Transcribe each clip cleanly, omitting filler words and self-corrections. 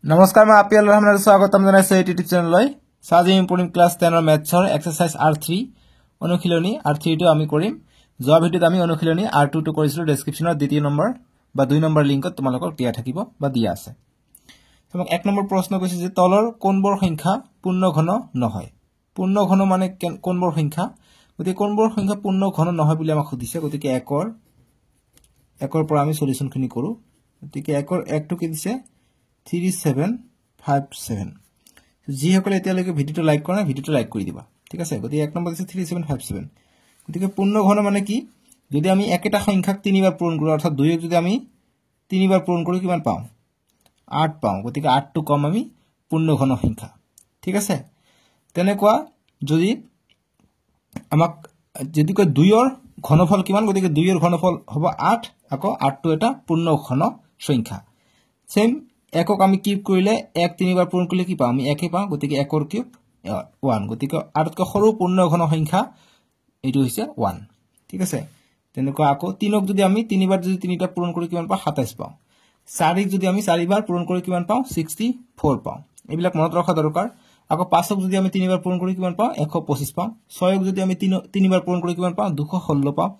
নমস্কাৰ মই আপিয়াল ৰহমানৰ স্বাগতম জনাইছো এই ইউটিউব চেনেললৈ সাজি ইম্পৰ্টিং ক্লাছ 10 ৰ মেথছৰ এক্সাৰসাইজ R3 অনুশীলনী R3 টো আমি কৰিম যোৱা ভিডিওত আমি অনুশীলনী R2 টো কৰিছিলো ডেসক্ৰিপচনত দ্বিতীয় নম্বৰ বা 2 নম্বৰ লিংকত তোমালোকক দিয়া থাকিব বা দিয়া আছে তোমাক এক নম্বৰ প্ৰশ্ন কৈছে যে তলৰ কোনবোৰ সংখ্যা পূৰ্ণ ঘন নহয় পূৰ্ণ ঘন মানে কোনবোৰ সংখ্যা গতি কোনবোৰ সংখ্যা পূৰ্ণ ঘন নহয় বুলি আমাক সুধিছে গতিকে একৰ পৰা আমি সলিউশনখিনি কৰো গতিকে এক টো কি দিছে 3757 যি সকলে এতিয়ালৈকে ভিডিওটো লাইক কৰা ভিডিওটো লাইক কৰি দিবা ঠিক আছে গতি এক নম্বৰ দিছে 3757 গতিকে পূৰ্ণ ঘন মানে কি যদি আমি একটা সংখ্যাক তিনিবাৰ পূৰণ কৰো অৰ্থাৎ 2 ক যদি আমি তিনিবাৰ পূৰণ কৰো কিমান পাও 8 পাও গতিকে 8 টো কম আমি পূৰ্ণ ঘন সংখ্যা ঠিক আছে তেনেকুৱা যদি আমাক যদি কয় 2 ৰ ঘনফল কিমান গতিকে 2 ৰ ঘনফল হ'ব 8 আকৌ 8 টো এটা পূৰ্ণ ঘন সংখ্যা সেম একক আমি কিউব কৰিলে 1 তিনিবাৰ পূৰণ কৰিলে কি পাম আমি 1 পাম গতিকে 1 ৰ কিউব 1 গতিকে আটাতকৈ সৰু পূৰ্ণ ঘন সংখ্যা এটো হৈছে 1 ঠিক আছে তেনেকুৱা আকৌ 3 ক যদি আমি তিনিবাৰ যদি তিনিটা পূৰণ কৰি কিমান পাও 27 পাও 4 ক যদি আমি 4 বাৰ পূৰণ কৰি কিমান পাও 64 পাও এইবিলাক মনত ৰাখা দৰকাৰ আকৌ 5 ক যদি আমি তিনিবাৰ পূৰণ কৰি কিমান পাও 125 পাও 6 ক যদি আমি তিনিবাৰ পূৰণ কৰি কিমান পাও 216 পাও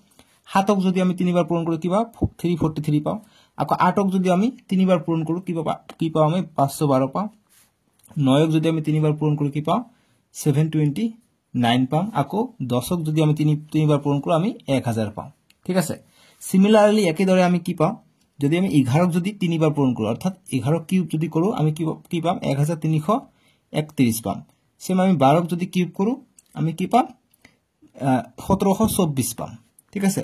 7 ক যদি আমি তিনিবাৰ পূৰণ কৰি কিবা 343 পাও আকৌ 8 ক যদি আমি তিনিবাৰ পূৰণ কৰো কি পাও আমি 512 পাও 9 ক যদি আমি তিনিবাৰ পূৰণ কৰো কি পাও 729 পাম আকৌ 10 ক যদি আমি তিনিবাৰ পূৰণ কৰো আমি 1000 পাম ঠিক আছে সিমিলাৰলি একইদৰে আমি কি পাও যদি আমি 11 ক যদি তিনিবাৰ পূৰণ কৰো অৰ্থাৎ 11 কিউব যদি কৰো আমি কি পাম 1331 পাম সেম আমি 12 ক যদি কিউব কৰো আমি কি পাম 1724 পাম ঠিক আছে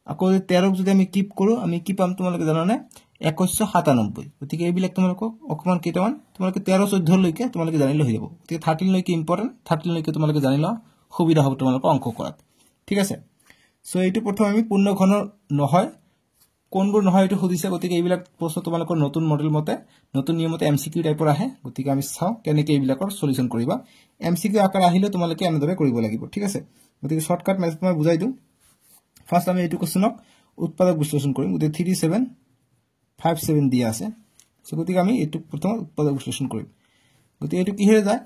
আকৌ 13 ক যদি আমি কিউব কৰো আমি কি পাম তোমালোকে জানা না 2197 গতিকে এইবিলাক তোমালোকক অকমান কেইটামান তোমালোকে 13 14 লৈকে তোমালোকে জানিলে হৈ যাব গতিকে 13 লৈকে ইম্পৰ্টেন্ট 13 লৈকে তোমালোকে জানিলা সুবিধা হ'ব তোমালোকৰ অংক কৰাত ঠিক আছে সো এইটো প্ৰথম আমি পূৰ্ণ ঘন নহয় কোনবোৰ নহয় এটো সুধিছে গতিকে এইবিলাক প্ৰশ্ন তোমালোকৰ নতুন মডেল মতে নতুন নিয়মতে এমসিকিউ টাইপৰ আহে গতিকে আমি চাও কেনেকৈ এইবিলাকৰ সলিউশন কৰিবা এমসিকিউ আকাৰ আহিলে তোমালোকে এনেদৰে কৰিব লাগিব ঠিক আছে গতিকে শৰ্টকাট মেথড মই বুজাই দিম ফাৰ্স্ট আমি এইটো কোশ্চনক উৎপাদক বিশ্লেষণ কৰিম গতিকে 3757 দিয়া আছে সো গতিকে আমি এইটো প্ৰথম উৎপাদক বিশ্লেষণ কৰিম গতিকে এইটো কিহেৰে যায়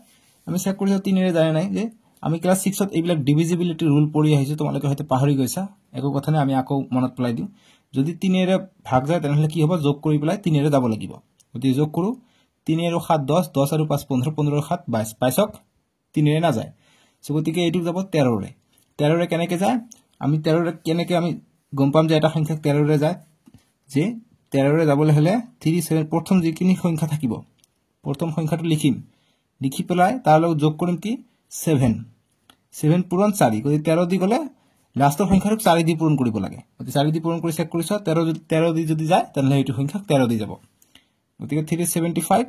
আমি চেক কৰিছো 3 ৰে যায় নাই যে আমি ক্লাস 6 ত এইবিলাক ডিভিজিবিলিটি ৰুল পঢ়ি আহিছো তোমালোকে হয়তো পাহৰি গৈছা একো কথা নাই আমি আকৌ মনত পেলাই দিম যদি 3 ৰে ভাগ যায় তেনেহলে কি হ'ব যোগ কৰি পেলাই 3 ৰে যাব লাগিব গতিকে যোগ কৰো 3 আৰু 7 10 10 আৰু 5 15 15 আৰু 7 22 22 ক 3 ৰে না যায় সো গতিকে এইটো যাব 13 ৰে কেনেকৈ যায় আমি 13 ৰে কেনেকৈ আমি গম পাম যে এটা সংখ্যা 13 ৰে যায় যে 13 ৰে যাবলৈ হলে 37 প্ৰথম যিখিনি সংখ্যা থাকিব প্ৰথম সংখ্যাটো লিখিম লিখি পেলাই তাৰ লগত যোগ কৰিম কি 7 পূৰণ 4 গতিকে 13 দি গলে লাষ্টৰ সংখ্যাটো 4 দি পূৰণ কৰিব লাগে গতিকে 4 দি পূৰণ কৰি চেক কৰিছো 13 দি যদি যায় তেনলে এইটো সংখ্যা 13 দি যাব গতিকে 375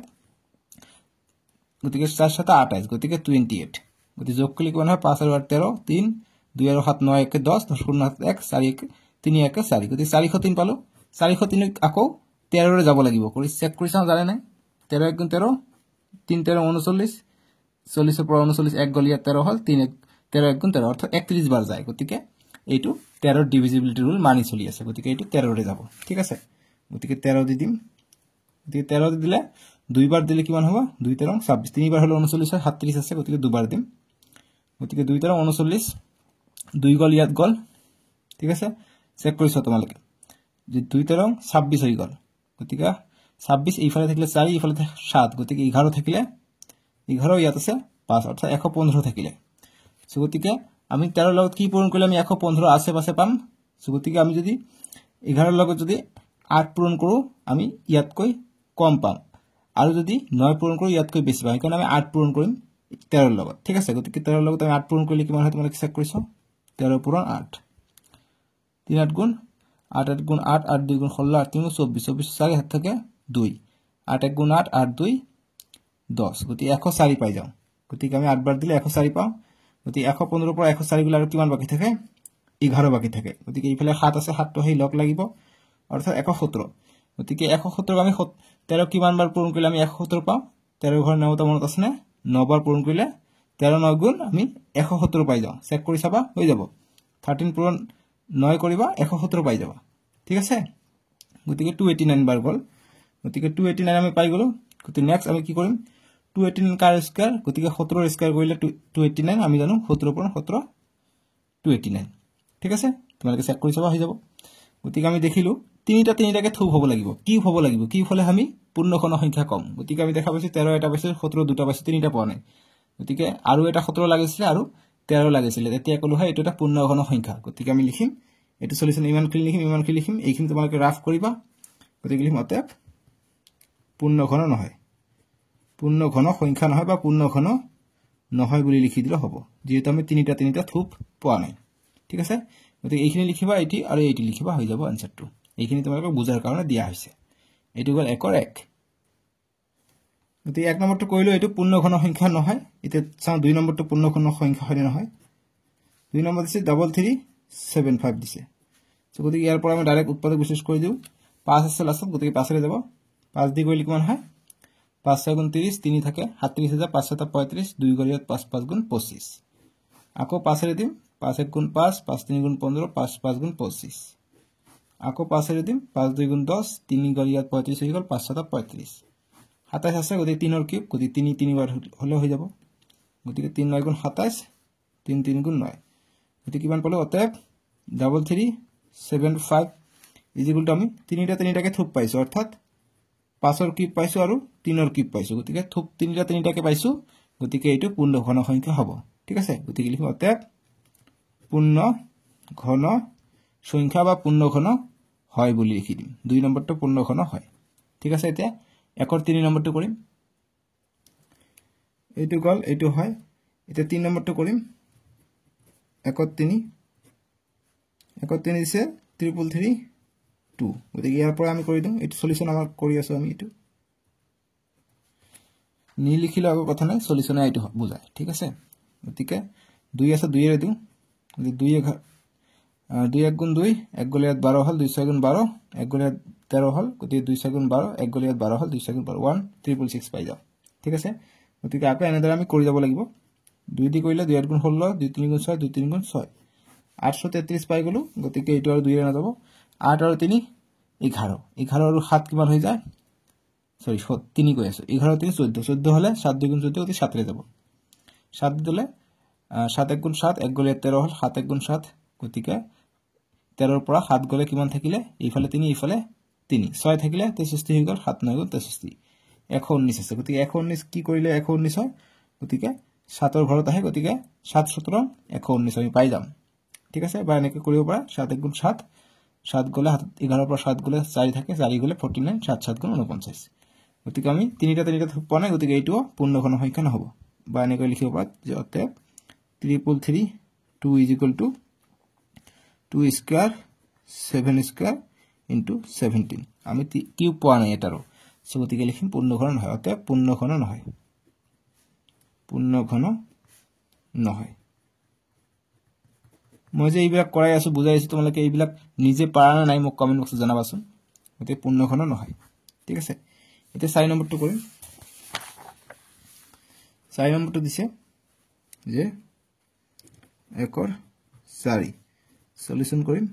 গতিকে 4 7 28 গতিকে 28 গতিকে যোগ কৰিলে কিমান হয় 5 আৰু 8 13 3 2 আৰু 7 9 1 10 10 শূন্য 1 4 1 3 1 4 গতিকে 403 পালো 403 আকৌ 13 ৰে যাব লাগিব কৰি চেক কৰি চাও জানে নাই 13 1 13 3 13 39 40 পৰা 39 এক গলিয়া 13 হল 3 13 1 13 অর্থাৎ 31 বার যায় গতিকে এইটো 13 ডিভিজিবিলিটি রুল মানি চলি আছে গতিকে এইটো 13 ৰে যাব ঠিক আছে গতিকে 13 দি দিম গতিকে 13 দি দিলে দুইবাৰ দিলে কিমান হ'ব 2 13 26 তিনিবাৰ হলো 39 37 আছে গতিকে দুবাৰ দিম গতিকে 2 13 39 দুই গল ইয়াত গল ঠিক আছে চেক কৰিছো তোমালোকে যে 2 13 26 হৈ গল গতিকে 26 এইফালে থাকিলে 4 এইফালে 7 গতিকে 11 থাকিলে 11 ইয়াত আছে 5 অর্থাৎ 115 থাকিলে সো গতিকে আমি 13 লগত কি পূৰণ কৰিলে আমি 115 আছে পাছে পাম সো গতিকে আমি যদি 11 লগত যদি 8 পূৰণ কৰো আমি ইয়াতকৈ কম পাম আৰু যদি 9 পূৰণ কৰো ইয়াতকৈ বেছি পাম কাৰণ আমি 8 পূৰণ কৰিম 13 লগত ঠিক আছে গতিকে 13 লগত আমি 8 পূৰণ কৰিলে কিমান হয় তোমালোকে চেক কৰিছো 13 পূৰণ 8 3 8 গুণ 8 8 গুণ 8 8 2 গুণ 16 8 3 24 24 4 হাত থাকে 2 8 1 গুণ 8 8 2 10 গতি 104 পাই যাও গতিকে আমি 8 বার দিলে 104 পাও গতি 115 পৰা 104 গলে আৰু কিমান বাকি থাকে 11 বাকি থাকে গতিকে এইফালে 7 আছে 7 টো হেই লগ লাগিব অৰ্থাৎ 117 গতিকে 117 আমি 13 কিমান বাৰ পূৰণ কৰিলে আমি 117 পাও 13 ঘৰ 9টা মনত আছে না 9 বাৰ পূৰণ কৰিলে 13 9 গুণ আমি 117 পাই যাও চেক কৰি চাবা হৈ যাব 13 পূৰণ 9 কৰিবা 117 পাই যাবা ঠিক আছে গতিকে 289 বাৰ গল গতিকে 289 আমি পাই গলো গতিকে নেক্সট আমি কি কৰিম 289 কাৰ স্কয়াৰ গতিকে 17 ৰ স্কয়াৰ কৰিলে 289 আমি জানো 17 পৰা 17 289 ঠিক আছে তোমালোকে চেক কৰি চাবা হৈ যাব গতিকে আমি দেখিলো তিনিটাকে থুপ হ'ব লাগিব কি হলে আমি পূৰ্ণঘন সংখ্যা কম গতিকে আমি দেখা পাইছো 13 এটা পাইছো 17 দুটা পাইছো তিনিটা পোৱা নাই গতিকে আৰু এটা 17 লাগিছিল আৰু 13 লাগিছিল এতিয়া কলো হয় এটো এটা পূৰ্ণঘন সংখ্যা গতিকে আমি লিখিম এটো সলিউশন ইমান কি লিখিম এইখিনি তোমালোকে ৰাফ কৰিবা গতিকে লিখিম অতএব পূৰ্ণঘন নহয় পূৰ্ণঘন সংখ্যা নহয় বা পূৰ্ণঘন নহয় বুলি লিখি দিলে হ'ব যেহেতু আমি তিনিটা থুপ পোৱা নাই ঠিক আছে গতিকে এইখিনি লিখিবা এটি আৰু এটি লিখিবা হৈ যাব আনসাৰটো এইখিনি তোমালোকে বুজাৰ কাৰণে দিয়া হৈছে এটো গল 1 ৰ 1 গতিকে 1 নম্বৰটো কইলো এটো পূৰ্ণঘন সংখ্যা নহয় এটা চাও 2 নম্বৰটো পূৰ্ণঘন সংখ্যা হয় নহয় 2 নম্বৰ দিছে 3375 দিছে সো গতিকে ইয়াৰ পৰা আমি ডাইৰেক্ট উৎপাদক বিশেষ কৰি দিও 5 আছে লাষ্টত গতিকে 5 ৰে যাব 5 দি গইলে কিমান হয় 5 গুণ 30 3 থাকে 37535 2 গলিয়াত 5 5 গুণ 25 আকৌ 5 ৰে দিম 5 1 গুণ 5 5 3 গুণ 15 5 5 গুণ 25 আকৌ 5 ৰে দিম 5 2 গুণ 10 3 গলিয়াত 35 হৈ গল 5 7 35 27 আছে গতিকে 3 ৰ কিউব গতিকে 3 বাৰ হলে হৈ যাব গতিকে 3 9 গুণ 27 3 3 গুণ 9 গতিকে কিমান পালো অতএব 3375 ইকুয়াল টু আমি তিনিটাকে থুপ পাইছো অৰ্থাৎ 5 ৰ কিউব পাইছো আৰু 3 ৰ কিউব পাইছো গতিকে থুপ তিনিটাকে পাইছো গতিকে এটো পূৰ্ণঘন সংখ্যা হ'ব ঠিক আছে গতিকে লিখিম অতএব পূৰ্ণঘন সংখ্যা বা পূৰ্ণঘন হয় বুলি লিখি দিম 2 নম্বৰটো পূৰ্ণঘন হয় ঠিক আছে এতিয়া 1 ৰ 3 নম্বৰটো কৰিম এটো গল এটো হয় এতিয়া 3 নম্বৰটো কৰিম 1 ৰ 3 দিছে 3332 গতিকে ইয়াৰ পৰা আমি কৰি দিম এটো সলিউশন আমাৰ কৰি আছো আমি এটো নি লিখিলে আগৰ কথা নাই সলিউশন এটো বুজায় ঠিক আছে গতিকে 2 আছে 2 ৰে দিও 2 1 গুণ 2 1 গলিয়াত 12 হল 2 6 গুণ 12 1 গলিয়াত 13 হল গতিকে 2 6 গুণ 12 1 গলিয়াত 12 হল 2 6 গুণ 12 13666 পাই যাও ঠিক আছে গতিকে আকৌ এনেদৰে আমি কৰি যাব লাগিব 2 দি কৰিলে 2 গুণ 16 2 3 গুণ 6 2 3 গুণ 6 833 পাই গলো গতিকে এটো আৰু 2 ৰে না যাব 8 আৰু 3 11 11 আৰু 7 কিমান হৈ যায় সরি 3 কই আছে 11 3 14 14 হলে 7 2 গুণ 14 গতি 7 রে যাব 7 দিলে 7 1 গুণ 7 1 গলে 13 হল 7 1 গুণ 7 গতিকে 13 ৰ পৰা 7 গলে কিমান থাকিলে এইফালে 3 এইফালে 3 6 থাকিলে 63 হৈ গল 7 9 গুণ 63 119 আছে গতিকে 119 কি কৰিলে 119 হয় গতিকে 7 ৰ ঘৰত আহে গতিকে 7 17 119 আমি পাই যাম ঠিক আছে বা এনেকৈ কৰিব পৰা 7 1 গুণ 7 7 গলে 11 পৰা 7 গলে 4 থাকে 4 গলে 49 7 7 গুণ 49 গতিকে আমি তিনিটা থুপ পোৱা নাই গতিকে এইটো পূৰ্ণঘন সংখ্যা নহব বা এনেকৈ লিখিব পাৰা যে অতএব 3332 2 স্কয়াৰ 7 স্কয়াৰ ইনটু 17 আমি কিউব পোৱা নাই এটাৰো সো গতিকে লিখিম পূৰ্ণঘন নহয় অতএব পূৰ্ণঘন নহয় মই যে এইবিলাক কৰাই আছো বুজাই আছো তোমালোকে এইবিলাক নিজে পাৰা না নাই মোক কমেন্ট বক্সত জনাবাচোন গতিকে পূৰ্ণঘন নহয় ঠিক আছে এটা 4 নম্বৰটো কৰিম 4 নম্বৰটো দিছে যে 1 ৰ 4 সলিউশন কৰিম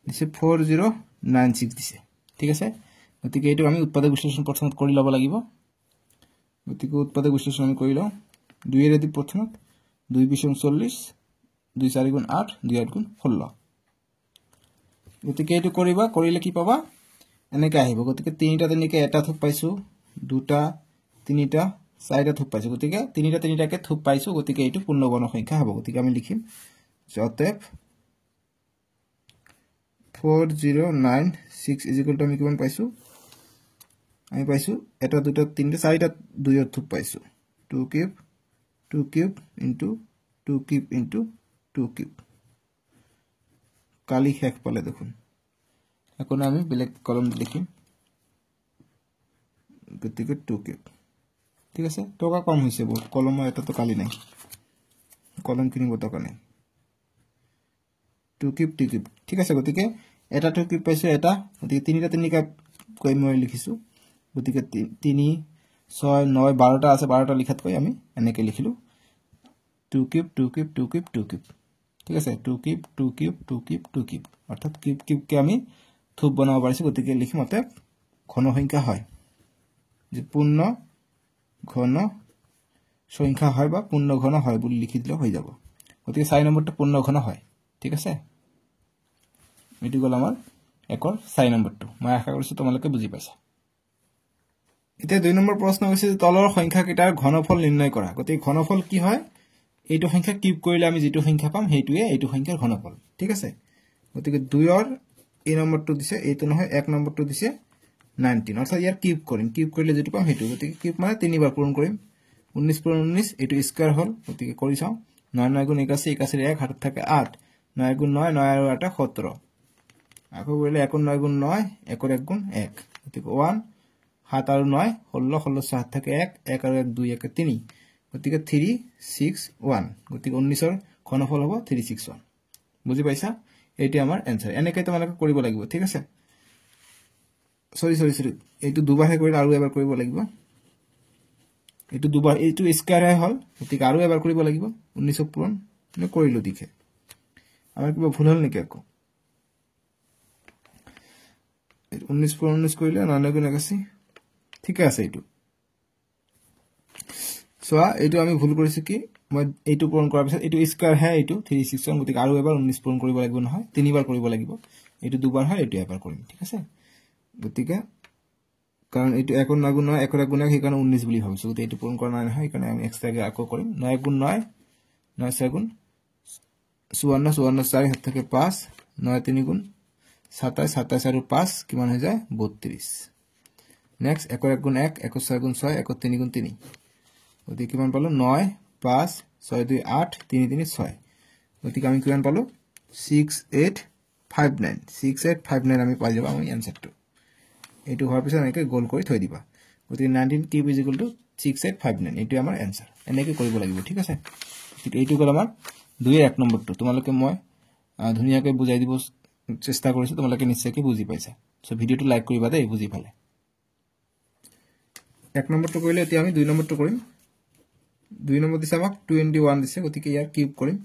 দিছে 4096 দিছে ঠিক আছে গতিকে এইটো আমি উৎপাদক বিশ্লেষণ প্ৰথমত কৰি লব লাগিব গতিকে উৎপাদক বিশ্লেষণ আমি কৰি লও 2 এৰে দি প্ৰথমত 2 বিষম 40 2 4 গুণ 8 2 8 গুণ 16 গতিকে এইটো কৰিবা কৰিলে কি পাবা এনেকৈ আহিব গতিকে তিনিটাকে এটা থুপ পাইছো দুটা তিনিটা চাৰিটা থুপ পাইছো গতিকে তিনিটাকে থুপ পাইছো গতিকে এইটো পূৰ্ণঘন সংখ্যা হ'ব গতিকে আমি লিখিম অতএব 4096 ইকুয়াল টু আমি কিমান পাইছো আমি পাইছো এটা দুটা তিনটা চাৰিটা দুইৰ থুপ পাইছো 2 cube into 2 cube into 2 cube কালি শেষ পালে দেখুন এখন আমি ব্ল্যাক কলম লিখিম গতিকে 2 কিউব ঠিক আছে টকা কম হৈছে বহুত কলমৰ এটা তো কালি নাই কলম কিনিব টকা নাই 2 কিউব ঠিক আছে গতিকে এটা 2 কিউব পাইছো এটা গতিকে তিনিটা কৈ মই লিখিছো গতিকে 3 6 9 12টা আছে 12টা লিখাত কৈ আমি এনেকৈ লিখিলো 2 কিউব ঠিক আছে 2 কিউব অৰ্থাৎ কিউব কে আমি থুপ বনাব পাৰিছো গতিকে লিখিম অতএব ঘন সংখ্যা হয় যে পূর্ণ ঘন সংখ্যা হয় বা পূর্ণ ঘন হয় বলে লিখি দিলে হয়ে যাব গতিকে 4 নম্বরটা পূর্ণ ঘন হয় ঠিক আছে এটি গল আমার একর 4 নম্বরটো মই আশা কৰিছো তোমালোকে বুজি পাইছা এতিয়া 2 নম্বৰ প্ৰশ্ন হৈছে যে তলৰ সংখ্যা কেইটাৰ ঘনফল নিৰ্ণয় কৰা গতিকে ঘনফল কি হয় এইটো সংখ্যা কিউব কৰিলে আমি যেটো সংখ্যা পাম হেইটোৱে এইটো সংখ্যাৰ ঘনফল ঠিক আছে গতিকে 2 ৰ এই নম্বৰটো দিছে এইটো নহয় 1 নম্বৰটো দিছে 19 অৰ্থাৎ ইয়াৰ কিউব কৰিম কিউব কৰিলে যেটো পাম হেইটো গতিকে কিউব মানে 3 বাৰ পূৰণ কৰিম 19 পূৰণ 19 এইটো স্কয়াৰ হল গতিকে কৰি চাও 9 9 গুণ 81 81 1 হাতত থাকে 8 9 গুণ 9 9 আৰু 8 17 আকৌ বলে 1 9 গুণ 9 1 1 গুণ 1 গতিকে 1 7 আৰু 9 16 16 7 থাকে 1 1 আৰু 1 2 1 3 গতিকে 3 6 1 গতিকে 19 ৰ ঘনফল হ'ব 361 বুজি পাইছা এইটো আমাৰ आंसर এনেকৈ তোমালোকে কৰিব লাগিব ঠিক আছে সৰি এইটো দুবাৰহে কৰিলে আৰু এবাৰ কৰিব লাগিব এইটো দুবাৰ এইটো স্কয়াৰ হল গতিকে আৰু এবাৰ কৰিব লাগিব 19 পূৰণ কৰিলো দেখে আমাৰ কিবা ভুল হল নেকি আকৌ 19 পূৰণ 19 কৰিলে 9 গুণ 81 ঠিক আছে এইটো সোয়া এইটো আমি ভুল কৰিছো কি মই এইটো পূৰণ কৰাৰ পিছত এইটো স্কয়াৰ হে এইটো 361 গতিকে আৰু এবাৰ 19 পূৰণ কৰিব লাগিব নহয় তিনিবাৰ কৰিব লাগিব এইটো দুবাৰ হয় এইটো এবাৰ কৰিম ঠিক আছে গতিকে কাৰণ এইটো 1 9 গুণ 9 1 গুণ 1 হেকাৰণে 19 বুলি ভাবিছো গতিকে এইটো পূৰণ কৰা নাই নহয় হেকাৰণে আমি এক্সট্ৰাকে আকৌ কৰিম 9 গুণ 9 9 6 গুণ 54 54 4 হাত থাকে 5 9 3 গুণ 27 27 আৰু 5 কিমান হৈ যায় 32 নেক্সট 1 1 গুণ 1 1 6 গুণ 6 1 3 গুণ 3 গতিকে কিমান পালো 9 5 6 2 8 3 3 6 গতিকে আমি কিমান পালো 6859 6859 আমি পাই যাব আমি आंसरটো এটো হোৱাৰ পিছত এনেকৈ গোল কৰি থৈ দিবা গতিকে 19 কিউব = 6859 এটো আমাৰ आंसर এনেকৈ কৰিব লাগিব ঠিক আছে ঠিক এইটো গল আমাৰ 2 1 নম্বৰটো তোমালোকে মই ধুনিয়াকৈ বুজাই দিব চেষ্টা কৰিছো তোমালোকে নিশ্চয়কৈ বুজি পাইছা সো ভিডিওটো লাইক কৰিবা দেই বুজি পালে 1 নম্বৰটো কৰিলে এতিয়া আমি 2 নম্বৰটো কৰিম 2 নম্বৰ দিছে আমাক 21 দিছে গতিকে ইয়াৰ কিউব কৰিম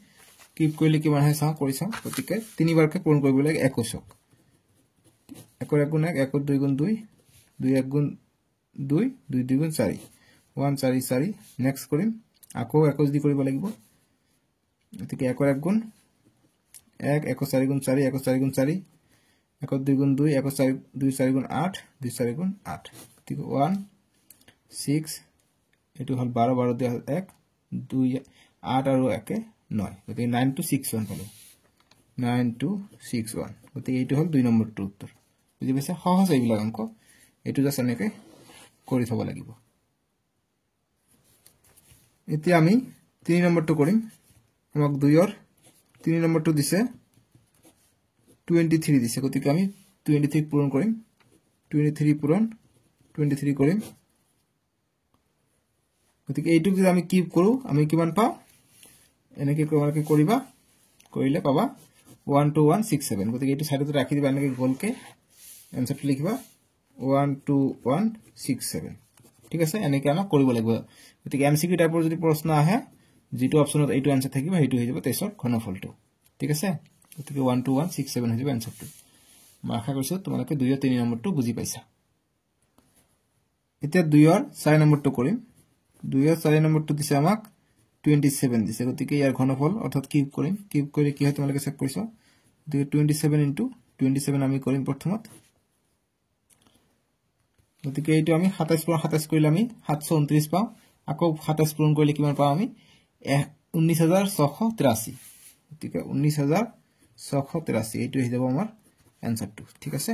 কিউব কৰিলে কিমান হয় চাও কৰি চাও গতিকে তিনিবাৰকে পূৰণ কৰিব লাগে 21 1 1 গুণ 1 1 2 গুণ 2 2 1 গুণ 2 2 2 গুণ 4 1 4 4 নেক্সট কৰিম আকৌ 21 দি কৰিব লাগিব গতিকে 1 1 গুণ 1 1 4 গুণ 4 1 4 গুণ 4 1 2 গুণ 2 1 4 2 4 গুণ 8 2 4 গুণ 8 ঠিক 1 6 এটো হল 12 12 দিয়া 1 2 8 আৰু 1 9 গতিকে 9 to 61 পালো 9 to 61 গতিকে এইটো হল 2 নম্বৰটো উত্তৰ বুজি পাইছা সহজ এইবিলাক অংক এটো জাস্ট এনেকৈ কৰি থব লাগিব এতিয়া আমি 3 নম্বৰটো কৰিম আমাক 2 ৰ 3 নম্বৰটো দিছে 23 দিছে গতিকে আমি 23 পূৰণ কৰিম 23 পূৰণ 23 কৰিম গতিকে এইটো যদি আমি কিউব কৰো আমি কিমান পাও এনেকৈ তোমালোকে কৰিবা কৰিলে পাবা 12167 গতিকে এইটো সাইডতে ৰাখি দিবা এনেকৈ গোলকে आंसरটো লিখিবা 12167 ঠিক আছে এনেকৈ আমাক কৰিব লাগিব গতিকে এমসিকিউ টাইপৰ যদি প্ৰশ্ন আহে যেটো অপচনত এইটো आंसर থাকিব হেইটো হৈ যাব 23 ৰ ঘনফলটো ঠিক আছে গতিকে 12167 হৈ যাব आंसरটো মই আশা কৰিছো তোমালোকে 2 আৰু 3 নম্বৰটো বুজি পাইছা এতিয়া 2 আৰু 4 নম্বৰটো কৰিম 2 আৰু 4 নম্বৰটো দিছে আমাক 27 দিছে গতিকে ইয়াৰ ঘনফল অৰ্থাৎ কিউব কৰিম কিউব কৰি কি হয় তোমালোকে চেক কৰিছা গতিকে 27 * 27 আমি কৰিম প্ৰথমত গতিকে এইটো আমি 27 পূৰণ 27 কৰিলে আমি 729 পাও আকৌ 27 পূৰণ কৰিলে কিমান পাও আমি 19683 গতিকে 19683 এইটো হৈ যাব আমাৰ आंसरটো ঠিক আছে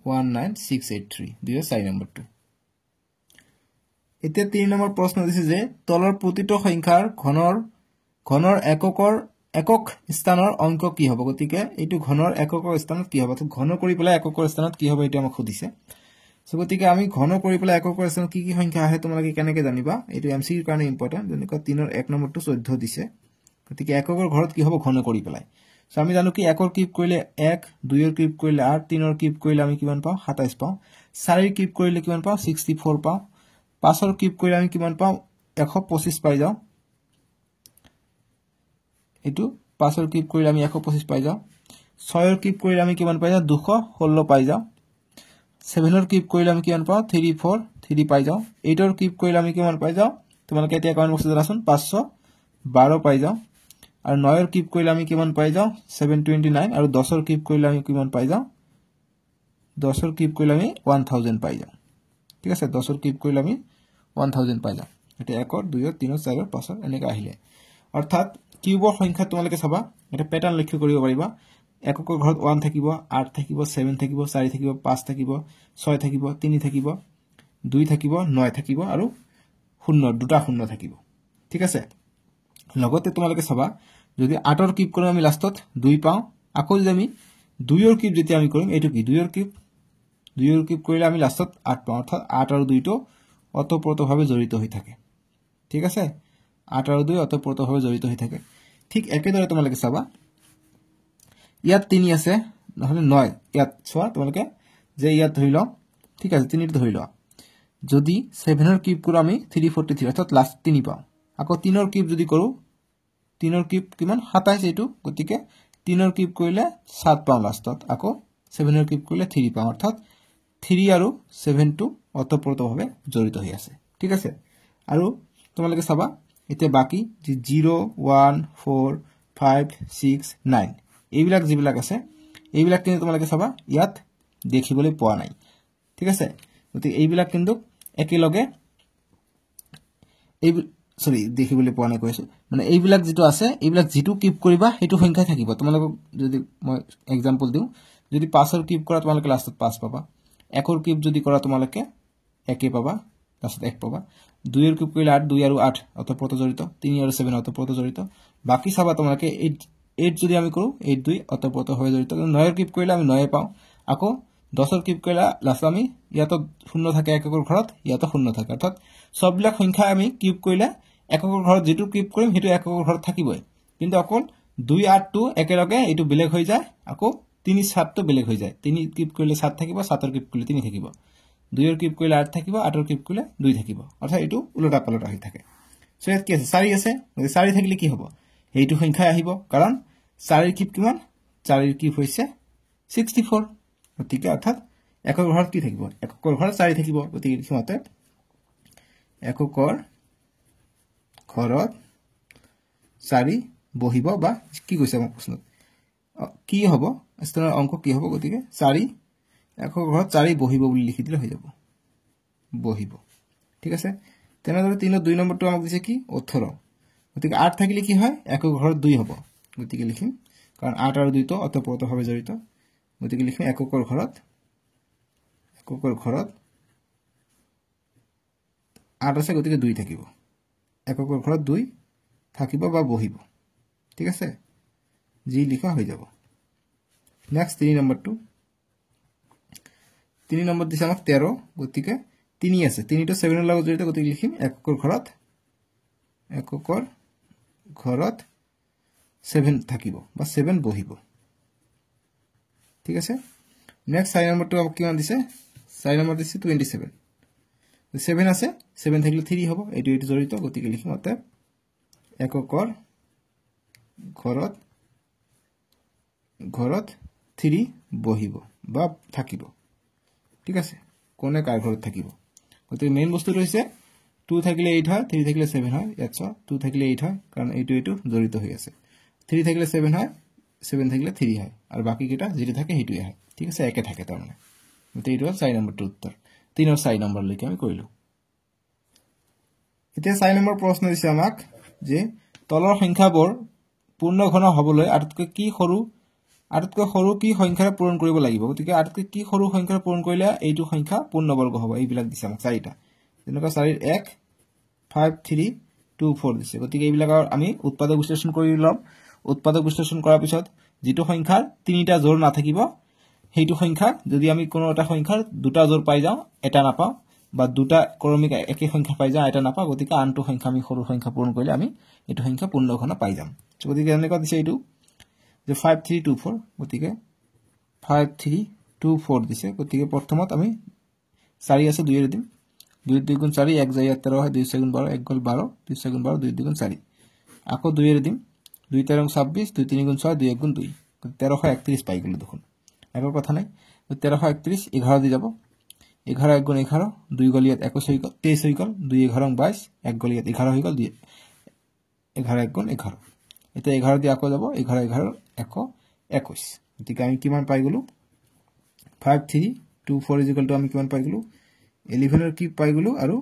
19683 2 নম্বৰটো এতিয়া 3 নম্বৰ প্ৰশ্ন দিছে যে তলৰ প্ৰতিটো সংখ্যাৰ ঘনৰ একক স্থানৰ অংক কি হ'ব গতিকে এইটো ঘনৰ একক স্থানত কি হ'ব তো ঘন কৰি পেলাই এককৰ স্থানত কি হ'ব এটা আমাক খুদিছে সো গতিকে আমি ঘন কৰি পেলাই এককৰ স্থানত কি কি সংখ্যা আহে তোমালোকে কেনেকৈ জানিবা এইটো এমসিকিউৰ কাৰণে ইম্পৰ্টেন্ট যেনেকৈ 3 ৰ 1 নম্বৰটো 14 দিছে গতিকে এককৰ ঘৰত কি হ'ব ঘন কৰি পেলাই সো আমি জানো কি একৰ কিউব কৰিলে 1 2 ৰ কিউব কৰিলে 8 3 ৰ কিউব কৰিলে আমি কিমান পাও 27 পাও 4 ৰ কিউব কৰিলে কিমান পাও 64 পাও 5 ৰ কিউব কৰিলে আমি কিমান পাও 125 পাই যাও এটো 5 ৰ কিউব কৰিলে আমি 125 পাই যাও 6 ৰ কিউব কৰিলে আমি কিমান পাই যাও 216 পাই যাও 7 কিউব কৰিলে আমি কিমান পাওঁ 3 4 3 পাই যাওঁ 8 কিউব কৰিলে আমি কিমান পাই যাওঁ তোমালোকে এতিয়া কমেন্ট বক্সত জনাচোন 512 পাই যাওঁ আৰু 9 কিউব কৰিলে আমি কিমান পাই যাওঁ 729 আৰু 10 কিউব কৰিলে আমি কিমান পাই যাওঁ 10 কিউব কৰিলে আমি 1000 পাই যাওঁ ঠিক আছে 10 কিউব কৰিলে আমি 1000 পাই যাওঁ এটা 1 2 3 4 5 এনেকা আহিলে অৰ্থাৎ কিউবৰ সংখ্যা তোমালোকে চাবা এটা প্যাটাৰ্ন লক্ষ্য কৰিব পাৰিবা এককৰ ঘৰত 1 থাকিব 8 থাকিব 7 থাকিব 4 থাকিব 5 থাকিব 6 থাকিব 3 থাকিব 2 থাকিব 9 থাকিব আৰু 0 দুটা 0 থাকিব ঠিক আছে লগতে তোমালোকে চাবা যদি 8 কিউব কৰিম আমি লাষ্টত 2 পাওঁ আকৌ যদি আমি 2 কিউব যেতিয়া আমি কৰিম এটো কি 2 কিউব কৰিলে আমি লাষ্টত 8 পাওঁ অৰ্থাৎ 8 আৰু 2 টো অতঃপ্ৰতভাৱে জড়িত হৈ থাকে ঠিক আছে 8 আৰু 2 অতঃপ্ৰতভাৱে জড়িত হৈ থাকে ঠিক একেদৰে তোমালোকে চাবা ইয়াত 3 আছে নহলে 9 ইয়াত চোৱা তোমালোকে যে ইয়াত ধৰি লও ঠিক আছে 3 ধৰি লও যদি 7 কিউব কৰো আমি 343 অৰ্থাৎ লাষ্ট 3 পাওঁ আকৌ 3 কিউব যদি কৰো 3 কিউব কিমান 27 এটো গতিকে 3 কিউব কৰিলে 7 পাওঁ লাষ্টত আকৌ 7 কিউব কৰিলে 3 পাওঁ অৰ্থাৎ 3 আৰু 7 টো অতঃপ্ৰতভাৱে জড়িত হৈ আছে ঠিক আছে আৰু তোমালোকে চাবা এতিয়া বাকি যে 0 1 4 5 6 9 এইবিলাক যিবিলাক আছে এইবিলাক কিন্তু তোমালোকে চাবা ইয়াত দেখিবলৈ পোৱা নাই ঠিক আছে গতিকে এইবিলাক কিন্তু একেলগে এই সৰি দেখিবলৈ পোৱা নাই কৈছো মানে এইবিলাক যেটো আছে এইবিলাক যেটো কিউব কৰিবা হেতু সংখ্যা থাকিব তোমালোক যদি মই एग्जांपल দিও যদি 5 ৰ কিউব কৰা তোমালোকে লাষ্টত 5 পাবা 1 ৰ কিউব যদি কৰা তোমালোকে 1 পাবা লাষ্টত 1 পাবা 2 ৰ কিউব কৰিলে 8 2 আৰু 8 অতঃপ্ৰত জড়িত 3 আৰু 7 অতঃপ্ৰত জড়িত বাকি চাবা তোমালোকে 8 যদি আমি কৰো 8 2 অতঃপ্ৰত হৈ জড়িত 9 ৰ কিউব কৰিলে আমি 9 পাওঁ আকৌ 10 ৰ কিউব কৰিলে লাষ্ট আমি ইয়াত 0 থাকে এককৰ ঘৰত ইয়াত 0 থাকে অৰ্থাৎ সববিলাক সংখ্যা আমি কিউব কৰিলে এককৰ ঘৰত যেটো কিউব কৰিম হেতু এককৰ ঘৰত থাকিবই কিন্তু অকল 2 8 টো একেলগে এটো বেলেগ হৈ যায় আকৌ 3 7 টো বেলেগ হৈ যায় 3 কিউব কৰিলে 7 থাকিব 7 ৰ কিউব কৰিলে 3 থাকিব 2 ৰ কিউব কৰিলে 8 থাকিব 8 ৰ কিউব কৰিলে 2 থাকিব অৰ্থাৎ এটো উলটা পালটা হৈ থাকে সো ইয়াত কি আছে 4 আছে 4 থাকিলে কি হ'ব এইটো সংখ্যা আহিব কাৰণ 4 ৰ কিউব কিমান 4 ৰ কিউব হৈছে 64 গতিকে অৰ্থাৎ একৰ ঘৰত কি থাকিব একৰ ঘৰত 4 থাকিব গতিকে লিখোতে একৰ ঘৰত 4 বহিব বা কি কৈছে আমাৰ প্ৰশ্নত কি হ'ব স্তৰৰ অংক কি হ'ব গতিকে 4 একৰ ঘৰত 4 বহিব বুলি লিখি দিলে হৈ যাব বহিব ঠিক আছে তেনেদৰে 3 2 নম্বৰটো আমাক দিছে কি 18 গতিকে 8 থাকিলে কি হয় একৰ ঘৰত 2 হ'ব গতিকে লিখিম কাৰণ 8 আৰু 2 টো অতঃপ্ৰতভাৱে জড়িত গতিকে লিখিম একৰ ঘৰত 8 আছে গতিকে 2 থাকিব একৰ ঘৰত 2 থাকিব বা বহিব ঠিক আছে জি লিখা হৈ যাব নেক্সট 3 নম্বৰটো 3 নম্বৰ দিছে আমাক 13 গতিকে 3 আছে 3 টো 7 ৰ লগত জড়িত গতিকে লিখিম একৰ ঘৰত 7 থাকিব বা 7 বহিব ঠিক আছে নেক্সট 4 নম্বৰটো আমাক কিমান দিছে 4 নম্বৰ দিছে 27 7 আছে 7 থাকিলে 3 হ'ব এটো জড়িত গতিকে লিখিম অতে একৰ ঘৰত 3 বহিব বা থাকিব ঠিক আছে কোনে কাৰ ঘৰত থাকিব গতিকে মেইন বস্তু ৰৈছে 2 থাকিলে 8 হয় 3 থাকিলে 7 হয় ইয়াত 2 থাকিলে 8 হয় কাৰণ এইটো জড়িত হৈ আছে 3 থাকিলে 7 হয় 7 থাকিলে 3 হয় আৰু বাকি কিটা যেটো থাকে হেতুই হয় ঠিক আছে একে থাকে তাৰ মানে গতিকে এইটো 4 নম্বৰটো উত্তৰ 3 আৰু 4 নম্বৰ লৈকে আমি কৰিলো এতিয়া 4 নম্বৰ প্ৰশ্ন দিছে আমাক যে তলৰ সংখ্যাবোৰ পূৰ্ণ ঘন হ'বলৈ আটাইতকৈ সৰু কি সংখ্যাৰে পূৰণ কৰিব লাগিব গতিকে আটাইতকৈ কি সৰু সংখ্যাৰে পূৰণ কৰিলে এইটো সংখ্যা পূৰ্ণবৰ্গ হ'ব এইবিলাক দিছে আমাক 4টা যেনেকৈ 4 1 5 3 2 4 দিছে গতিকে এইবিলাকৰ আমি উৎপাদক বিশ্লেষণ কৰি লম উৎপাদক বিশ্লেষণ কৰাৰ পিছত যেটো সংখ্যাৰ তিনিটা জোৰ নাথাকিব হেতু সংখ্যা যদি আমি কোনো এটা সংখ্যাৰ দুটা জোৰ পাই যাও এটা নাপাও বা দুটা ক্ৰমিক একে সংখ্যা পাই যাও এটা নাপাও গতিকে আনটো সংখ্যা আমি সৰু সংখ্যা পূৰণ কৰিলে আমি এটো সংখ্যা পূৰ্ণ ঘন পাই যাম গতিকে এনেকৈ দিছে এইটো যে 5 3 2 4 গতিকে 5 3 2 4 দিছে গতিকে প্ৰথমত আমি 4 আছে 2 এৰ দিম 2 2 গুণ 4 1 যায় 13 হয় 2 গুণ 12 1 গল 12 2 গুণ 12 2 গুণ 4 আকৌ 2 এর দিম 2 13 26 2 3 গুণ 6 2 1 গুণ 2 1331 পাই গেল দেখুন একো কথা নাই 1331 11 দি যাব 11 1 গুণ 11 2 গল ইয়াত 21 হৈ গল 23 হৈ গল 2 11 22 1 গল ইয়াত 11 হৈ গল 11 1 গুণ 11 এটা 11 দি আকৌ যাব 11 11 21 গতিকে আমি কিমান পাই গলো 5 3 2 4 ইকুয়াল টু আমি কিমান পাই গলো 11 এর কিউব পাই গলো আৰু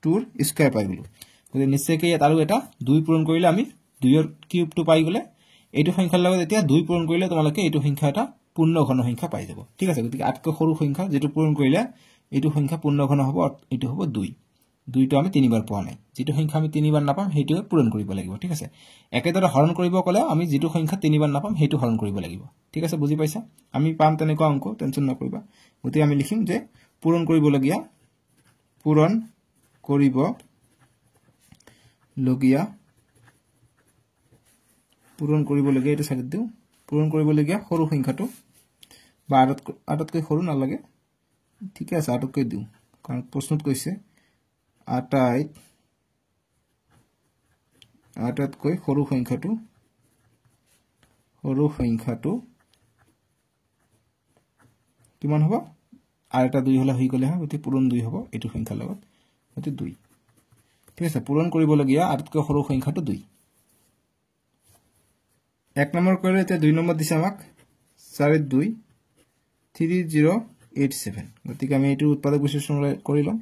2 এৰ স্কয়াৰ পাই গলো গতিকে নিশ্চয়কৈ ইয়াত আৰু এটা 2 পূৰণ কৰিলে আমি 2 এৰ কিউবটো পাই গলে এইটো সংখ্যাৰ লগত এতিয়া 2 পূৰণ কৰিলে তোমালোকে এইটো সংখ্যা এটা পূৰ্ণ ঘন সংখ্যা পাই যাব ঠিক আছে গতিকে আটকৈ সৰু সংখ্যা যেটো পূৰণ কৰিলে এইটো সংখ্যা পূৰ্ণ ঘন হ'ব এইটো হ'ব 2 2টো আমি তিনিবাৰ পোৱা নাই যেটো সংখ্যা আমি তিনিবাৰ নাপাম হেইটো পূৰণ কৰিব লাগিব ঠিক আছে একেদৰে হৰণ কৰিব কলে আমি যেটো সংখ্যা তিনিবাৰ নাপাম হেইটো হৰণ কৰিব লাগিব ঠিক আছে বুজি পাইছা আমি পাম তেনেকুৱা অংক টেনচন নকৰিবা গতিকে আমি লিখিম যে পূৰণ কৰিব লগিয়া এটা সাইড দিও পূৰণ কৰিব লগিয়া সৰু সংখ্যাটো বা আটাতকৈ সৰু নালাগে ঠিক আছে আটাতকৈ দিও কাৰণ প্ৰশ্নত কৈছে আটাতকৈ সৰু সংখ্যাটো কিমান হ'ব আৰ এটা 2 হলে হৈ গলে গতি পূৰণ 2 হ'ব এটো সংখ্যাৰ লগত গতি 2 ঠিক আছে পূৰণ কৰিব লগিয়া আটাতকৈ সৰু সংখ্যাটো 2 এক নম্বৰ কৰিলে এতিয়া 2 নম্বৰ দিছে আমাক 4 2 3087 গতিকে আমি এটো উৎপাদক বিশ্লেষণ কৰি লম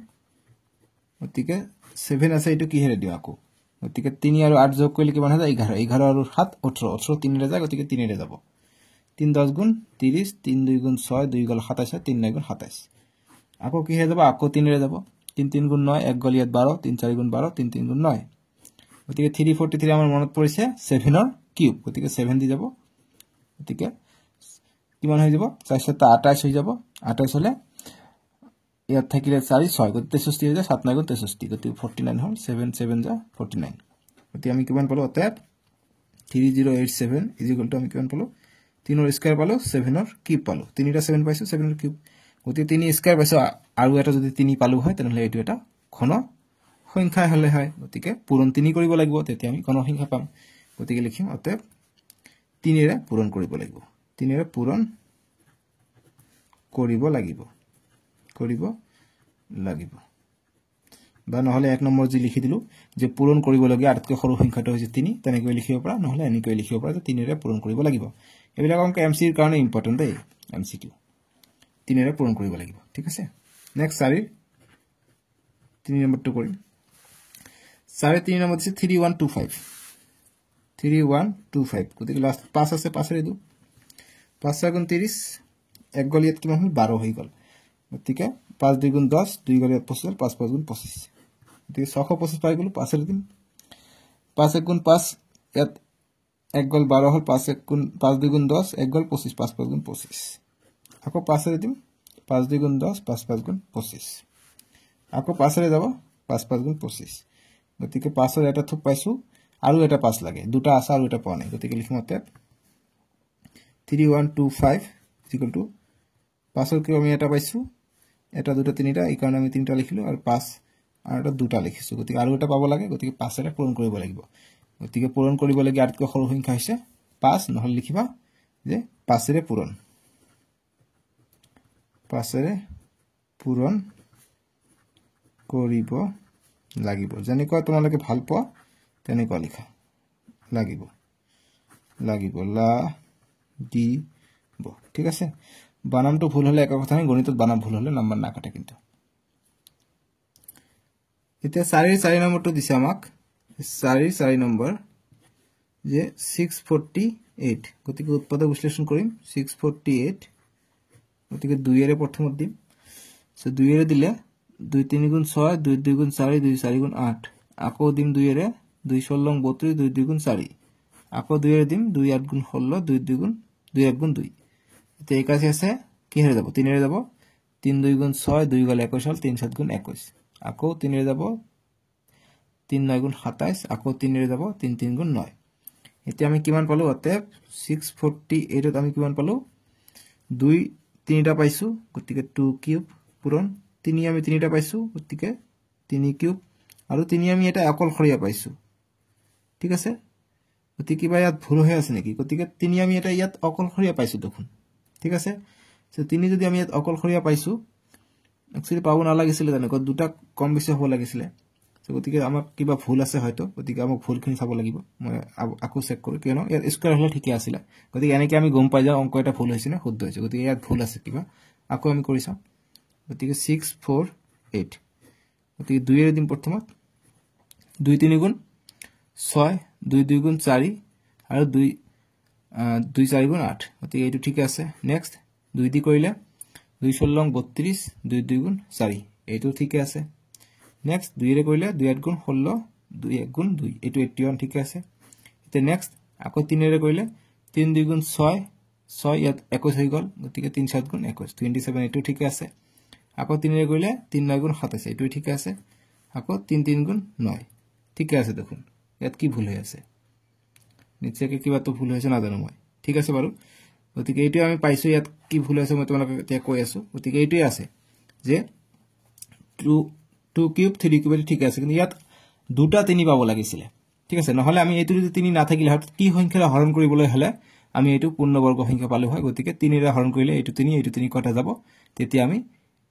গতিকে 7 আছে এটো কি হেৰে দিও আকৌ গতিকে 3 আৰু 8 যোগ কৰিলে কিমান হয় 11 11 আৰু 7 18 18 3 ৰে যায় গতিকে 3 ৰে যাব 3 10 গুণ 30 3 2 গুণ 6 2 গল 27 3 9 গুণ 27 আকৌ কি হে যাব আকৌ 3 ৰে যাব 3 3 গুণ 9 1 গল ইয়াত 12 3 4 গুণ 12 3 3 গুণ 9 গতিকে 343 আমাৰ মনত পৰিছে 7 ৰ কিউব গতিকে 7 দি যাব গতিকে কিমান হৈ যাব 4 7 28 হৈ যাব 28 হলে ইয়াত থাকিলে 4 6 গতিকে 63 হৈ যায় 7 9 গুণ 63 গতিকে 49 হল 7 7 যা 49 গতিকে আমি কিমান পালো অতএব 3087 ইকুয়াল টু আমি কিমান পালো 3 ৰ স্কয়াৰ পালো 7 ৰ কিউব পালো 3টা 7 পাইছো 7 ৰ কিউব গতিকে 3 স্কয়াৰ পাইছো আৰু এটা যদি 3 পালো হয় তেনহলে এটো এটা ঘন সংখ্যা হলে হয় গতিকে পূৰণ 3 কৰিব লাগিব তেতিয়া আমি ঘন সংখ্যা পাম গতিকে লিখিম অতএব 3 ৰে পূৰণ কৰিব লাগিব 3 ৰে পূৰণ কৰিব লাগিব বা নহলে এক নম্বৰ যি লিখি দিলু যে পূৰণ কৰিব লগিয়া আটাতকৈ সৰু সংখ্যাটো হৈছে 3 তেনেকৈ লিখিব পাৰা নহলে এনেকৈ লিখিব পাৰা যে 3 ৰে পূৰণ কৰিব লাগিব এবিলাক অংক এমসি ৰ কাৰণে ইম্পৰ্টেন্ট দেই এমসিকিউ 3 ৰে পূৰণ কৰিব লাগিব ঠিক আছে নেক্সট 3 নম্বৰটো কৰিম 3 নম্বৰ দিছে 3125 গতিকে লাষ্ট 5 আছে 5 ৰে দিও 5 গুণ 30 1 গল ইয়াত কিমান হল 12 হৈ গল গতিকে 5 2 গুণ 10 2 গল ইয়াত 25 5 5 গুণ 25 গতিকে 625 পাই গলো 5 ৰে দিম 5 1 গুণ 5 ইয়াত 1 গল 12 হল 5 1 গুণ 5 2 গুণ 10 1 গল 25 5 5 গুণ 25 আকৌ 5 ৰে দিম 5 2 গুণ 10 5 5 গুণ 25 আকৌ 5 ৰে যাব 5 5 গুণ 25 গতিকে 5 ৰ এটা থুক পাইছো আৰু এটা 5 লাগে দুটা আছে আৰু এটা পোৱা নাই গতিকে লিখিম অতএব 3125 ইকুয়াল টু 5 ৰ কি আমি এটা পাইছো এটা দুটা তিনিটা এই কাৰণে আমি তিনিটা লিখিলো আৰু 5 আৰু এটা দুটা লিখিছো গতিকে আৰু এটা পাব লাগে গতিকে 5 ৰে পূৰণ কৰিব লাগিব গতিকে পূৰণ কৰিব লাগে আটাতকৈ সৰু সংখ্যা হৈছে 5 নহলে লিখিবা যে 5 ৰে পূৰণ কৰিব লাগিব যেনেকৈ তোমালোকে ভাল পোৱা তেনেকৈ লিখা লাগিব ঠিক আছে বানামটো ভুল হলে একা কথা নাই গণিতত বানাম ভুল হলে নাম্বার না কাটে কিন্তু এতিয়া 4 নম্বৰটো দিছে আমাক 4 নম্বৰ যে 648 গতিকে উৎপাদক বিশ্লেষণ কৰিম 648 গতিকে 2 এৰে প্ৰথমত দিম সো 2 এৰে দিলে 2 3 গুণ 6 2 2 গুণ 4 2 4 গুণ 8 আকৌ দিম 2 এৰে 2 16 32 2 2 গুণ 4 আকৌ 2 এৰে দিম 2 8 গুণ 16 2 2 গুণ 2 1 গুণ 2 এতিয়া 81 আছে কি হেৰে যাব 3 এৰে যাব 3 2 গুণ 6 2 গল 21 হল 3 7 গুণ 21 আকৌ 3 এৰে যাব 3 9 গুণ 27 আকৌ 3 এৰে যাব 3 3 গুণ 9 এতিয়া আমি কিমান পালো অতএব 648 ত আমি কিমান পালো 2 3টা পাইছো গতিকে 2 কিউব পূৰণ 3 আমি 3টা পাইছো গতিকে 3 কিউব আৰু 3 আমি এটা অকলখৰীয়া পাইছো ঠিক আছে গতিকে কিবা ইয়াত ভুল হৈ আছে নেকি গতিকে 3 আমি এটা ইয়াত অকলখৰীয়া পাইছো দেখোন ঠিক আছে সো 3 যদি আমি ইয়াত অকলখৰীয়া পাইছো একচুয়ালি পাব নালাগিছিলে তেনেকৈ দুটা কম বেছি হ'ব লাগিছিলে গতিকে আমাক কিবা ভুল আছে হয়তো গতিকে আমাক ভুলখিনি চাব লাগিব মই আকৌ চেক কৰোঁ কিয়নো ইয়াত স্কোৱাৰ হ'লে ঠিকে আছিলে গতিকে এনেকৈ আমি গম পাই যাওঁ অংক এটা ভুল হৈছে নে শুদ্ধ হৈছে গতিকে ইয়াত ভুল আছে কিবা আকৌ আমি কৰি চাওঁ গতিকে 6 4 8 গতিকে 2 এর দিন প্রথমত 2 3 গুণ 6 2 2 গুণ 4 আর 2 2 4 গুণ 8 গতিকে এইটো ঠিক আছে নেক্সট 2 দি কৰিলে 2 16 32 2 2 গুণ 4 এইটো ঠিক আছে নেক্সট 2 এর কৰিলে 2 8 গুণ 16 2 1 গুণ 2 এইটো 81 ঠিক আছে এতিয়া নেক্সট আকৌ 3 এর কৰিলে 3 2 গুণ 6 6 ইয়াত 21 হৈ গল গতিকে 3 7 গুণ 21 27 এইটো ঠিক আছে আকৌ 3 এর কৰিলে 3 9 গুণ 27 এইটো ঠিক আছে আকৌ 3 3 গুণ 9 ঠিক আছে দেখুন ইয়াত কি ভুল হৈ আছে নিশ্চয়কৈ কিবা তো ভুল হৈছে না জানো মই ঠিক আছে বাৰু গতিকে এইটো আমি পাইছো ইয়াত কি ভুল হৈছে মই তোমাক এতিয়া কৈ আছো গতিকে এইটোই আছে যে 2 কিউব 3 কিউব ঠিক আছে কিন্তু ইয়াত দুটা 3 পাব লাগিছিল ঠিক আছে নহলে আমি এইটো যদি 3 না থাকিলে হত কি সংখ্যা হৰণ কৰিবলৈ হলে আমি এইটো পূৰ্ণবৰ্গ সংখ্যা পালো হয় গতিকে 3 এৰ হৰণ কৰিলে এইটো 3 কটা যাব তেতিয়া আমি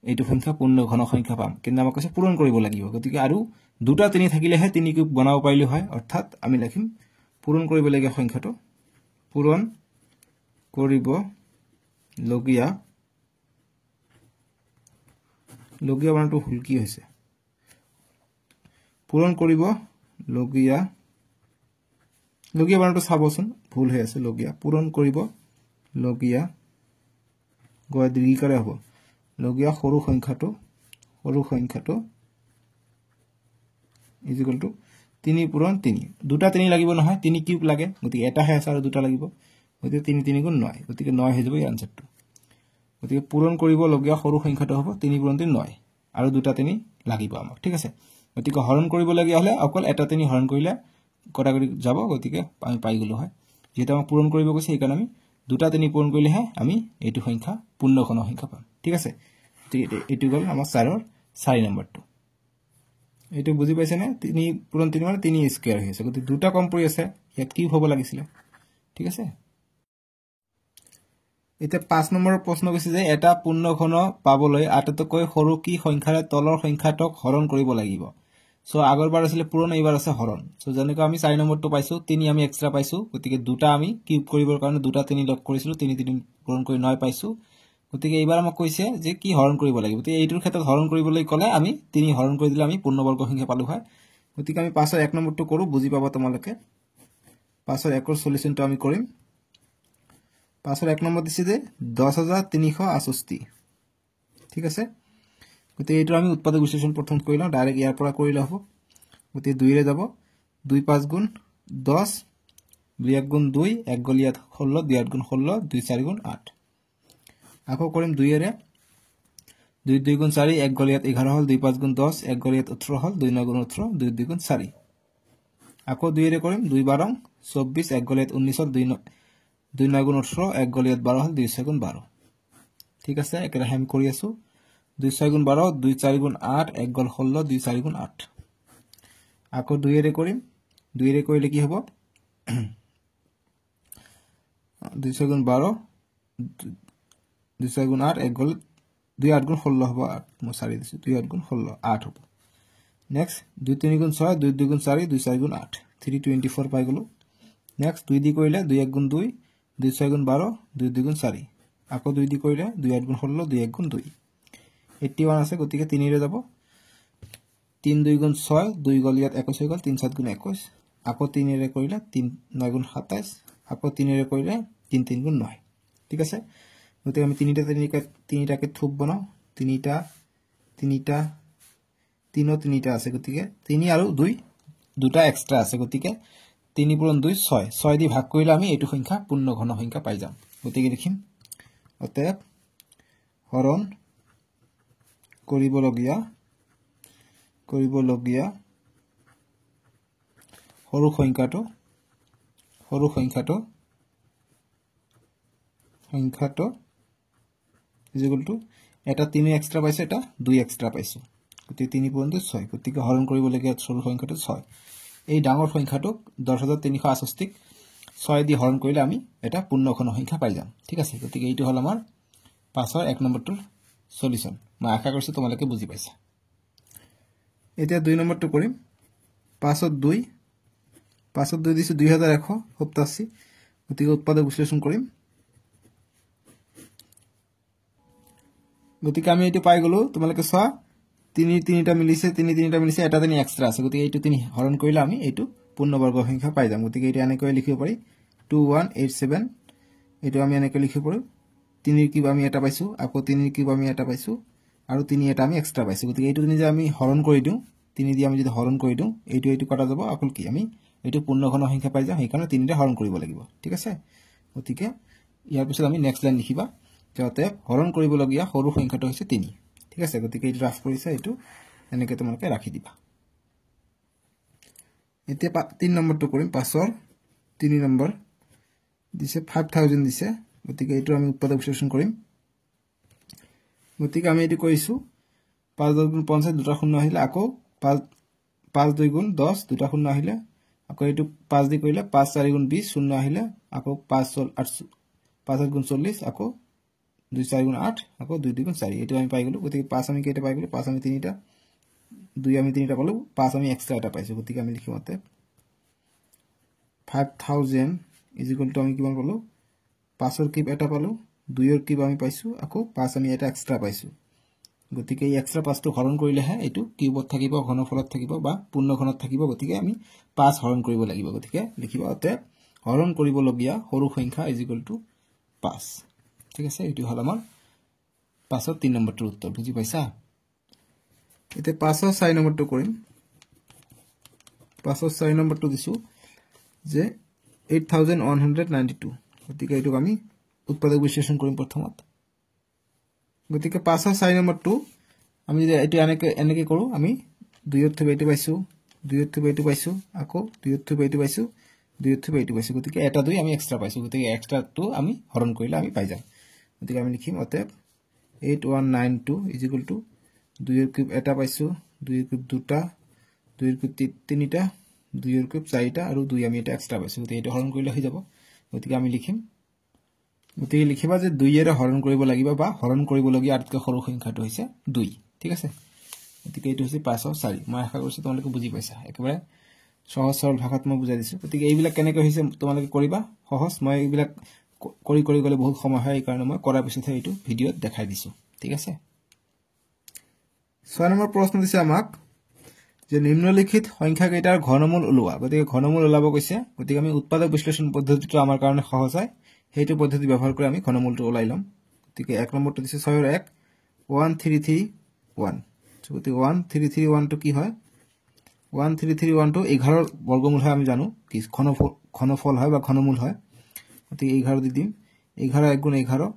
এইটো সংখ্যা পূৰ্ণ ঘন সংখ্যা পাম কিন্তু আমাক কৈছে পূৰণ কৰিব লাগিব গতিকে আৰু দুটা 3 থাকিলেহে 3 কিউব বনাব পাৰিলো হয় অৰ্থাৎ আমি লিখিম পূৰণ কৰিব লগিয়া সংখ্যাটো পূৰণ কৰিব লগিয়া বানানটো ভুল কি হৈছে পূৰণ কৰিব লগিয়া বানানটো চাবচোন ভুল হৈ আছে লগিয়া পূৰণ কৰিব লগিয়া গয় দীৰ্ঘিকাৰে হ'ব লগিয়া সৰু সংখ্যাটো ইজ ইকুয়াল টু 3 পূৰণ 3 দুটা 3 লাগিব নহয় 3 কিউব লাগে গতিকে এটা হে আছে আৰু দুটা লাগিব গতিকে 3 3 গুণ 9 গতিকে 9 হৈ যাব এই আনসারটো গতিকে পূৰণ কৰিব লগিয়া সৰু সংখ্যাটো হ'ব 3 পূৰণ 3 9 আৰু দুটা 3 লাগিব আমাক ঠিক আছে গতিকে হৰণ কৰিব লগিয়া হলে অকল এটা 3 হৰণ কৰিলে কটাকটি যাব গতিকে আমি পাই গলো হয় যেটা আমাক পূৰণ কৰিব কৈছে এই কাৰণে আমি দুটা 3 পূৰণ কৰিলেহে আমি এইটো সংখ্যা পূৰ্ণ ঘন সংখ্যা পাম ঠিক আছে এইটো গল আমাৰ 4 নম্বৰটো এইটো বুজি পাইছে নে 3 পূৰণ 3 মানে 3 স্কয়াৰ হৈ আছে গতিকে দুটা কম পৰি আছে ইয়াত কি হ'ব লাগিছিল ঠিক আছে এটা 5 নম্বৰৰ প্ৰশ্ন কৈছে যে এটা পূৰ্ণ ঘন পাবলৈ আটাতকৈ সৰু কি সংখ্যাৰে তলৰ সংখ্যাটোক হৰণ কৰিব লাগিব সো আগৰবাৰ আছিল পূৰণ এইবাৰ আছে হৰণ সো যেনেকৈ আমি 4 নম্বৰটো পাইছো 3 আমি এক্সট্ৰা পাইছো গতিকে দুটা আমি কিউব কৰিবৰ কাৰণে দুটা 3 লগ কৰিছিলো 3 3 পূৰণ কৰি 9 পাইছো গতিকে এইবাৰ আমাক কৈছে যে কি হৰণ কৰিব লাগিব তে এইটোৰ ক্ষেত্ৰত হৰণ কৰিবলৈ ক'লে আমি 3 হৰণ কৰি দিলে আমি পূৰ্ণবৰ্গ সংখ্যা পালো হয় গতিকে আমি 5 1 নম্বৰটো কৰো বুজি পাবা তোমালোকে 5 1 ৰ সলিউশনটো আমি কৰিম 5 1 নম্বৰ দিছে যে 10368 ঠিক আছে গতিকে এইটো আমি উৎপাদক বিশ্লেষণ প্ৰথম কৰি লওঁ ডাইৰেক্ট ইয়াৰ পৰা কৰিলে হ'ব গতিকে 2 ৰে যাব 2 5 গুণ 10 2 1 গুণ 2 1 গল ইয়াত 16 2 8 গুণ 16 2 4 গুণ 8 আকৌ কৰিম 2 ৰে 2 2 গুণ 4 1 গল ইয়াত 11 হল 2 5 গুণ 10 1 গল ইয়াত 18 হল 2 9 গুণ 18 2 2 গুণ 4 আকৌ 2 ৰে কৰিম 2 12 24 1 গল ইয়াত 19 হল 2 9 গুণ 18 1 গল ইয়াত 12 হল 2 6 গুণ 12 ঠিক আছে একেটা হেম কৰি আছো 2 6 গুণ 12 2 4 গুণ 8 1 গল 16 2 4 গুণ 8 আকৌ 2 ৰে কৰিম 2 ৰে কৰিলে কি হ'ব 2 6 গুণ 12 2 6 গুণ 8 1 গল 2 8 গুণ 16 হ'ব 8 মই 4 দিছো 2 8 গুণ 16 8 হ'ব নেক্সট 2 3 গুণ 6 2 2 গুণ 4 2 4 গুণ 8 324 পাই গলো নেক্সট 2 দি কৰিলে 2 1 গুণ 2 2 6 গুণ 12 2 2 গুণ 4 আকৌ 2 দি কৰিলে 2 8 গুণ 16 2 1 গুণ 2 81 আছে গতিকে 3 ৰে যাব 3 2 গুণ 6 2 গল ইয়াত 21 হৈ গল 3 7 গুণ 21 আকৌ 3 ৰে কৰিলে 3 9 গুণ 27 আকৌ 3 ৰে কৰিলে 3 3 গুণ 9 ঠিক আছে গতিকে আমি তিনিটাকে থুপ বনাও তিনিটা 3 আছে গতিকে 3 আৰু 2 দুটা এক্সট্ৰা আছে গতিকে 3 পূৰণ 2 6 6 দি ভাগ কৰিলে আমি এইটো সংখ্যা পূৰ্ণ ঘন সংখ্যা পাই যাম গতিকে লিখিম অতএব হৰণ কৰিবলগীয়া সৰু সংখ্যাটো ইকুয়াল টু এটা 3 এক্সট্ৰা পাইছে এটা 2 এক্সট্ৰা পাইছো গতিকে 3 পূৰণ 2 6 গতিকে হৰণ কৰিবলগীয়া সৰু সংখ্যাটো 6 এই ডাঙৰ সংখ্যাটোক 10368 6 দি হৰণ কৰিলে আমি এটা পূৰ্ণ ঘন সংখ্যা পাই যাম ঠিক আছে গতিকে এইটো হল আমাৰ 5 1 নম্বৰটোৰ সলিউশন মই আশা কৰিছো তোমালোকে বুজি পাইছা এতিয়া 2 নম্বৰটো কৰিম 5 2 দিছো 2187 গতিকে উৎপাদক বিশ্লেষণ কৰিম গতিকে আমি এটো পাই গলো তোমালোকে চোৱা 3টা মিলিছে এটা দিন এক্সট্ৰা আছে গতিকে এইটো 3 হৰণ কৰিলে আমি এইটো পূৰ্ণবৰ্গ সংখ্যা পাই যাম গতিকে এটা এনেকৈ লিখিব পাৰি 2187 এইটো আমি এনেকৈ লিখিব পাৰো 3 এৰ কিউব আমি এটা পাইছো আকৌ 3 এৰ কিউব আমি এটা পাইছো আৰু 3 এটা আমি এক্সট্ৰা পাইছো গতিকে এইটো যদি আমি হৰণ কৰি দিও 3 দি আমি যদি হৰণ কৰি দিও এইটো কাটা যাব আকল কি আমি এইটো পূৰ্ণঘন সংখ্যা পাই যাম সেইকাৰণে 3 ৰে হৰণ কৰিব লাগিব ঠিক আছে গতিকে ইয়াৰ পিছত আমি নেক্সট লাইন লিখিবা যাতে হৰণ কৰিব লগিয়া সৰু সংখ্যাটো হৈছে 3 ঠিক আছে গতিকে এইটো ৰাফ কৰিছে এইটো এনেকৈ তোমালোকে ৰাখি দিবা এতিয়া 3 নম্বৰটো কৰিম 5 ৰ 3 নম্বৰ দিছে 5000 দিছে গতিকে এইটো আমি উৎপাদক বিশ্লেষণ কৰিম গতিকে আমি এটো কৰিছো 5 গুণ 50 দুটা শূন্য আহিলে আকৌ 5 2 গুণ 10 দুটা শূন্য আহিলে আকৌ এইটো 5 দি কৰিলে 5 4 গুণ 20 শূন্য আহিলে আকৌ 5 গুণ 40 আকৌ 2 4 গুণ 8 আকৌ 2 গুণ 4 এটো আমি পাই গলো গতিকে 5 আমি কেইটা পাই গলো 5 আমি 3টা 2 আমি 3টা পালো 5 আমি এক্সট্ৰা এটা পাইছো গতিকে আমি লিখিমতে 5000 = আমি কিমান পালো 5 ৰ কিউব এটা পালো 2 ৰ কিউব আমি পাইছো আকৌ 5 আমি এটা এক্সট্ৰা পাইছো গতিকে এই এক্সট্ৰা 5 টো হৰণ কৰিলে হে এটো কিউবত থাকিব ঘনফলত থাকিব বা পূৰ্ণ ঘনত থাকিব গতিকে আমি 5 হৰণ কৰিব লাগিব গতিকে লিখিবাতে হৰণ কৰিব লগিয়া সৰু সংখ্যা = 5 ঠিক আছে এটো হল আমাৰ 5 ৰ 3 নম্বৰটোৰ উত্তৰ বুজি পাইছা এতে 5 ৰ 4 নম্বৰটো কৰিম 5 ৰ 4 নম্বৰটো দিছো যে 8192 গতিকে এটো আমি উৎপাদক বিশ্লেষণ কৰিম প্ৰথমত গতিকে 5 ৰ 4 নম্বৰটো আমি যদি এটো এনেকে কৰো আমি 2 ৰ থুব এটো পাইছো 2 ৰ থুব এটো পাইছো আকৌ 2 ৰ থুব এটো পাইছো 2 ৰ থুব এটো পাইছো গতিকে এটা 2 আমি এক্সট্ৰা পাইছো গতিকে এক্সট্ৰা টো আমি হৰণ কৰিলে আমি পাই যাম গতিকে আমি লিখিম অতএব 8192 = 2 ৰ কিউব এটা পাইছো 2 ৰ কিউব দুটা 2 ৰ কিউব তিনিটা 2 ৰ কিউব চাৰিটা আৰু 2 আমি এটা এক্সট্ৰা পাইছো গতিকে এটো হৰণ কৰিলে হৈ যাব গতিকে আমি লিখিম গতিকে লিখিবা যে 2 এৰে হৰণ কৰিব লাগিব বা হৰণ কৰিব লগিয়া আটাইতকৈ সৰু সংখ্যাটো হৈছে 2 ঠিক আছে গতিকে এইটো হৈছে 5 ৰ 4 মই আশা কৰিছো তোমালোকে বুজি পাইছা একেবাৰে সহজ সৰল ভাষাত মই বুজাই দিছো গতিকে এইবিলাক কেনেকৈ হৈছে তোমালোকে কৰিবা সহজ মই এইবিলাক কৰি গলে বহুত সময় হয় এই কাৰণে মই কৰাৰ পিছতহে এইটো ভিডিওত দেখাই দিছো ঠিক আছে 6 নম্বৰ প্ৰশ্ন দিছে আমাক যে নিম্নলিখিত সংখ্যা কেইটাৰ ঘনমূল ওলোৱা গতিকে ঘনমূল ওলাব কৈছে গতিকে আমি উৎপাদক বিশ্লেষণ পদ্ধতিটো আমাৰ কাৰণে সহজ হয় হেতু পদ্ধতি ব্যৱহাৰ কৰি আমি ঘনমূলটো ওলাই লম গতিকে 1 নম্বৰটো দিছে 6 ৰ 1 1331 গতিকে 1331 টো কি হয় 1331 টো 11 ৰ বৰ্গমূল হয় আমি জানো কি ঘনফল হয় বা ঘনমূল হয় গতিকে 11 দি দিম 11 1 গুণ 11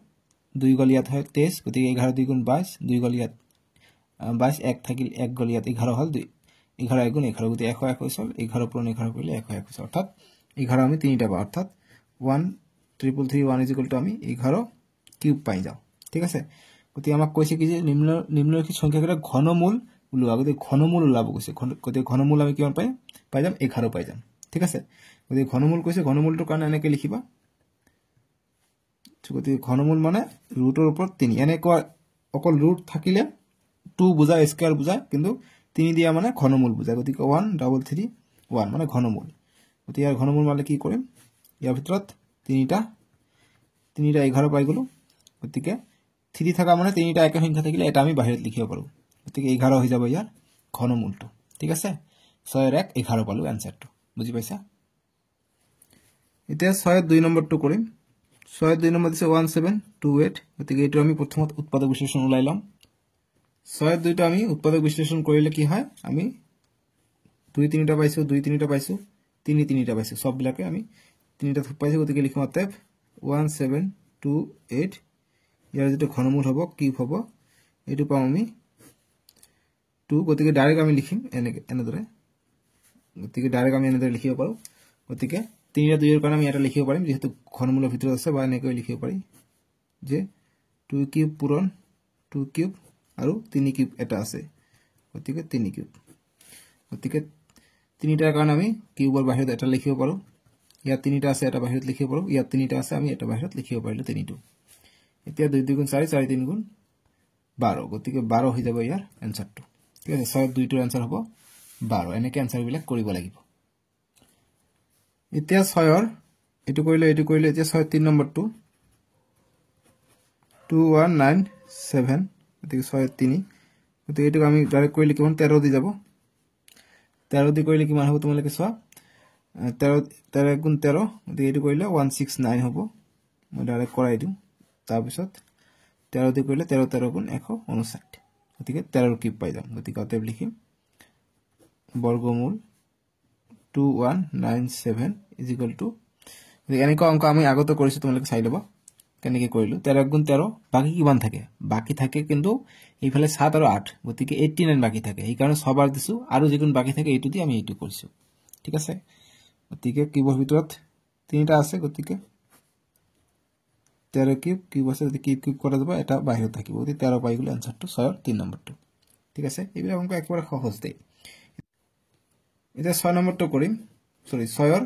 2 গল ইয়াত হয় 23 গতিকে 11 2 গুণ 22 2 গল ইয়াত 22 1 থাকিল 1 গল ইয়াত 11 হল 2 11 1 গুণ 11 গতি 121 হল 11 পূৰণ 11 কৰিলে 121 অৰ্থাৎ 11 আমি 3টা পাও অৰ্থাৎ 1331 = আমি 11 কিউব পাই যাও ঠিক আছে গতি আমাক কৈছে কি যে নিম্নলিখিত সংখ্যাকেইটা ঘনমূল ওলোৱা গতি ঘনমূল ওলাব কৈছে গতি ঘনমূল আমি কিমান পাই যাম 11 পাই যাম ঠিক আছে গতি ঘনমূল কৈছে ঘনমূলটোৰ কাৰণে এনেকৈ লিখিবা গতি ঘনমূল মানে ৰুটৰ ওপৰত 3 এনেকৈ অকল ৰুট থাকিলে 2 বুজায় স্কয়াৰ বুজায় কিন্তু 3 দিয়া মানে ঘনমূল বুজায় গতিকে 1331 মানে ঘনমূল গতি ইয়াৰ ঘনমূল মানে কি কৰিম ইয়াৰ ভিতৰত 3টা 11 পাই গলো গতিকে 3 থাকা মানে 3টা একে সংখ্যা থাকিলে এটা আমি বাহিৰত লিখিব পাৰো গতিকে 11 হৈ যাব ইয়াৰ ঘনমূলটো ঠিক আছে 6 ৰ 1 11 পালো আনসাৰটো বুজি পাইছা এতিয়া 6 ৰ 2 নম্বৰটো কৰিম 6 ৰ 2 নম্বৰ দিছে 1728 গতিকে এটো আমি প্ৰথমত উৎপাদক বিশ্লেষণ ওলাই লম 6 ৰ 2টা আমি উৎপাদক বিশ্লেষণ কৰিলে কি হয় আমি 2 3টা পাইছো 2 3টা পাইছো 3 3টা পাইছো সব বিলাকে আমি 3টা থুপ পাইছো গতিকে লিখিম অতএব 1728 ইয়াৰ যেটো ঘনমূল হ'ব কিউব হ'ব এটো পাম আমি 2 গতিকে ডাইৰেক্ট আমি লিখিম এনেদৰে গতিকে ডাইৰেক্ট আমি এনেদৰে লিখিব পাৰো গতিকে 3 ৰ 2 ৰ কাৰণে আমি এটা লিখিব পাৰিম যেহেতু ঘনমূলৰ ভিতৰত আছে বা এনেকৈ লিখিব পাৰি যে 2 কিউব পূৰণ 2 কিউব আৰু 3 কিউব এটা আছে গতিকে 3 কিউব গতিকে 3টাৰ কাৰণে আমি কিউবৰ বাহিৰত এটা লিখিব পাৰো ইয়াত 3টা আছে এটা বাহিৰত লিখিব পাৰো ইয়াত 3টা আছে আমি এটা বাহিৰত লিখিব পাৰিলো 3টো এতিয়া 2 2 গুণ 4 4 3 গুণ 12 গতিকে 12 হৈ যাব ইয়াৰ এনসাৰটো ঠিক আছে 6 2টোৰ এনসাৰ হ'ব 12 এনেকে এনসাৰ বিলাক কৰিব লাগিব এতিয়া 6ৰ এটো কৰিলে এতিয়া 6 3 নম্বৰটো 2197 গতিকে 6 3 গতিকে এটো আমি ডাইৰেক্ট কৰিলে কিমান 13 দি যাব 13 দি কৰিলে কিমান হ'ব তোমালোকে চোৱা 13 গুণ 13 গতিকে এটো কৰিলে 169 হ'ব মই ডাইৰেক্ট কৰাই দিম তাৰ পিছত 13 দি কৰিলে 13 গুণ 159 গতিকে 13 ৰ কিউব পাই যাম গতিকে অতএব লিখিম বৰ্গমূল 2197 ইজ ইকুয়াল টু এনেকুৱা অংক আমি আগতে কৰিছো তোমালোকে চাই লবা কেনেকৈ কৰিলো 13 গুণ 13 বাকি কিমান থাকে বাকি থাকে কিন্তু এইফালে 7 আৰু 8 গতিকে 89 বাকি থাকে এই কাৰণে সবাৰ দিছো আৰু যিকোন বাকি থাকে এইটো দি আমি এইটো কৰিছো ঠিক আছে গতিকে কিউবৰ ভিতৰত তিনিটা আছে গতিকে 13 কিউব আছে যদি কিউব কৰা যাব এটা বাহিৰত থাকিব গতিকে 13 পাই গ'ল আনসাৰটো 6 ৰ 3 নম্বৰটো ঠিক আছে এইবিলাক অংক একেবাৰে সহজ দেই এটা 6 নম্বৰটো কৰিম সৰি 6 ৰ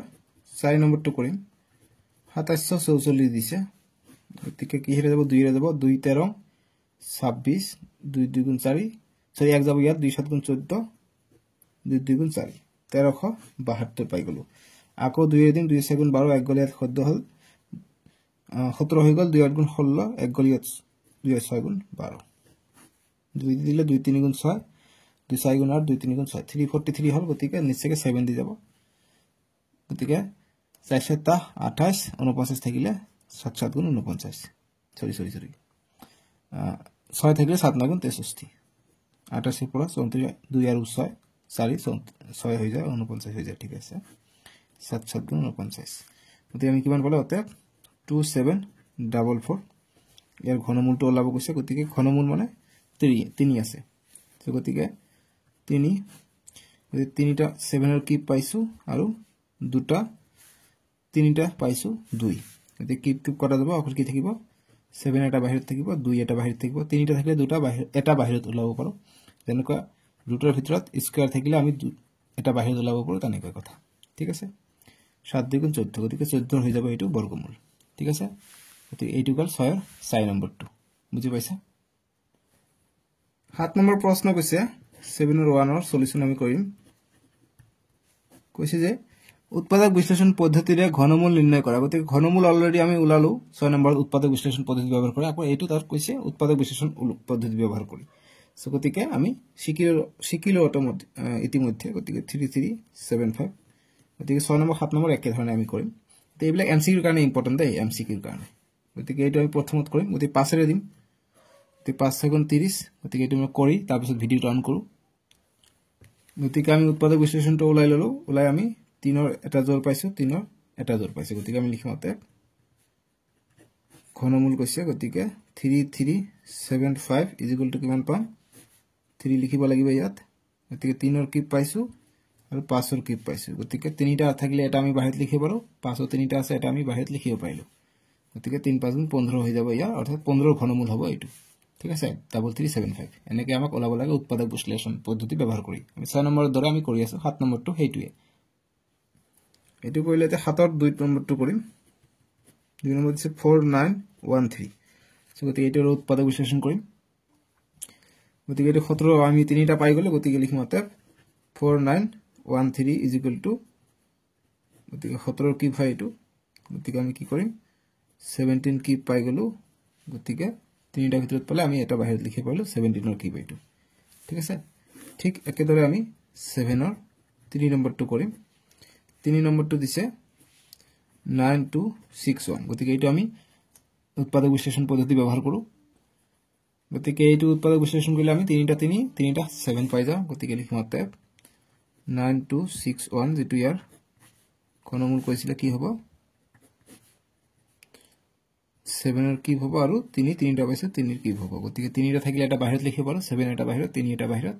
4 নম্বৰটো কৰিম 2744 দিছে গতিকে কি হেৰে যাব 2 হেৰে যাব 2 13 26 2 2 গুণ 4 সৰি এক যাব ইয়াত 2 7 গুণ 14 2 2 গুণ 4 1372 পাই গলো আকৌ 2 দিন 2 7 গুণ 12 এক গল ইয়াত 14 হল 17 হৈ গল 2 8 গুণ 16 এক গল ইয়াত 2 6 গুণ 12 2 দিলে 2 3 গুণ 6 2 6 গুণ 8 2 3 গুণ 6 343 হল গতিকে নিচেকে 7 দি যাব গতিকে 4 7 28 49 থাকিলে 7 7 গুণ 49 সরি 6 থাকিলে 7 9 গুণ 63 28 পৰা 34 2 আর 6 4 6 হৈ যায় 49 হৈ যায় ঠিক আছে 7 7 গুণ 49 গতিকে আমি কিমান পালো অতএব 2744 ইয়াৰ ঘনমূলটো ওলাব কৈছে গতিকে ঘনমূল মানে 3 আছে তো গতিকে 3 গতিকে 3টা 7 ৰ কিউব পাইছো আৰু দুটা 3টা পাইছো 2 গতিকে কিউব কৰা যাব অকল কি থাকিব 7 এটা বাহিৰত থাকিব 2 এটা বাহিৰত থাকিব 3টা থাকিলে দুটা বাহিৰত এটা বাহিৰত ওলাব পাৰো যেনেকৈ ৰুটৰ ভিতৰত স্কয়াৰ থাকিলে আমি এটা বাহিৰত ওলাব পাৰো তেনেকৈ কথা ঠিক আছে 7 2 গুণ 14 গতিকে 14 হৈ যাব এটো বৰ্গমূল ঠিক আছে গতিকে এইটো গল 6 ৰ 4 নম্বৰটো বুজি পাইছা 7 নম্বৰ প্ৰশ্ন কৈছে 7 ৰ 1 ৰ সলিউশন আমি কৰিম কৈছে যে উৎপাদক বিশ্লেষণ পদ্ধতিৰে ঘনমূল নিৰ্ণয় কৰা গতিকে ঘনমূল অলৰেডি আমি উলালো 6 নম্বৰ উৎপাদক বিশ্লেষণ পদ্ধতি ব্যৱহাৰ কৰি আকৌ এইটো তাত কৈছে উৎপাদক বিশ্লেষণ পদ্ধতি ব্যৱহাৰ কৰি সো গতিকে আমি শিকিলো ইতিমধ্যে গতিকে 3375 গতিকে 6 নম্বৰ 7 নম্বৰ একে ধৰণে আমি কৰিম তে এইবিলাক এমসিকিউৰ কাৰণে ইম্পৰ্টেন্ট দেই এমসিকিউৰ কাৰণে গতিকে এইটো আমি প্ৰথমত কৰিম গতিকে 5 ৰে দিম গতিকে 5 সেকেন্ড 30 গতিকে এইটো মই কৰি তাৰ পিছত ভিডিওটো অন কৰো গতিকে আমি উৎপাদক বিশ্লেষণটো উলাই ললো উলাই আমি 3 ৰ এটা জোৰ পাইছো 3 ৰ এটা জোৰ পাইছো গতিকে আমি লিখিমতে ঘনমূল কৈছে গতিকে 3375 ইজ ইকুয়াল টু কিমান পাম 3 লিখিব লাগিব ইয়াত গতিকে 3 ৰ কিউব পাইছো আৰু 5 ৰ কিউব পাইছো গতিকে 3টা থাকিলে এটা আমি বাহিৰত লিখিব পাৰো 5 ৰ 3টা আছে এটা আমি বাহিৰত লিখিব পাৰিলো গতিকে 3 5 গুণ 15 হৈ যাব ইয়াৰ অৰ্থাৎ 15 ৰ ঘনমূল হ'ব এইটো ঠিক আছে 3375 এনেকে আমাক ওলাব লাগে উৎপাদক বিশ্লেষণ পদ্ধতি ব্যৱহাৰ কৰি আমি 6 নম্বৰৰ দৰে আমি কৰি আছো 7 নম্বৰটো হেইটোৱে এটো কৰিলে তে 7 ৰ 2 নম্বৰটো কৰিম 2 নম্বৰ দিছে 4913 সো গতিকে এটোৰ উৎপাদক বিশ্লেষণ কৰিম গতিকে এটো 17 আমি 3টা পাই গলো গতিকে লিখিমতে 4913 ইজ ইকুয়াল টু গতিকে 17 ৰ কিউব হয় এটো গতিকে আমি কি কৰিম 17 কিউব পাই গলো গতিকে 3টা ভিতৰত পালে আমি এটা বাহিৰত লিখি পাইলো 17 ৰ কিউব এটো ঠিক আছে ঠিক একেদৰে আমি 7 ৰ 3 নম্বৰটো কৰিম 3 নম্বৰটো দিছে 9261 গতিকে এইটো আমি উৎপাদক বিশ্লেষণ পদ্ধতি ব্যৱহাৰ কৰো গতিকে এইটো উৎপাদক বিশ্লেষণ কৰিলে আমি 3টা 7 পাই যাও গতিকে লিখিমতে 9261 যেটো ইয়াৰ ঘনমূল কৈছিলে কি হ'ব 7 ৰ কিউব হ'ব আৰু 3টা পাইছে 3 ৰ কিউব হ'ব গতিকে 3টা থাকিলে এটা বাহিৰত লিখিব পাৰো 7 এটা বাহিৰত 3 এটা বাহিৰত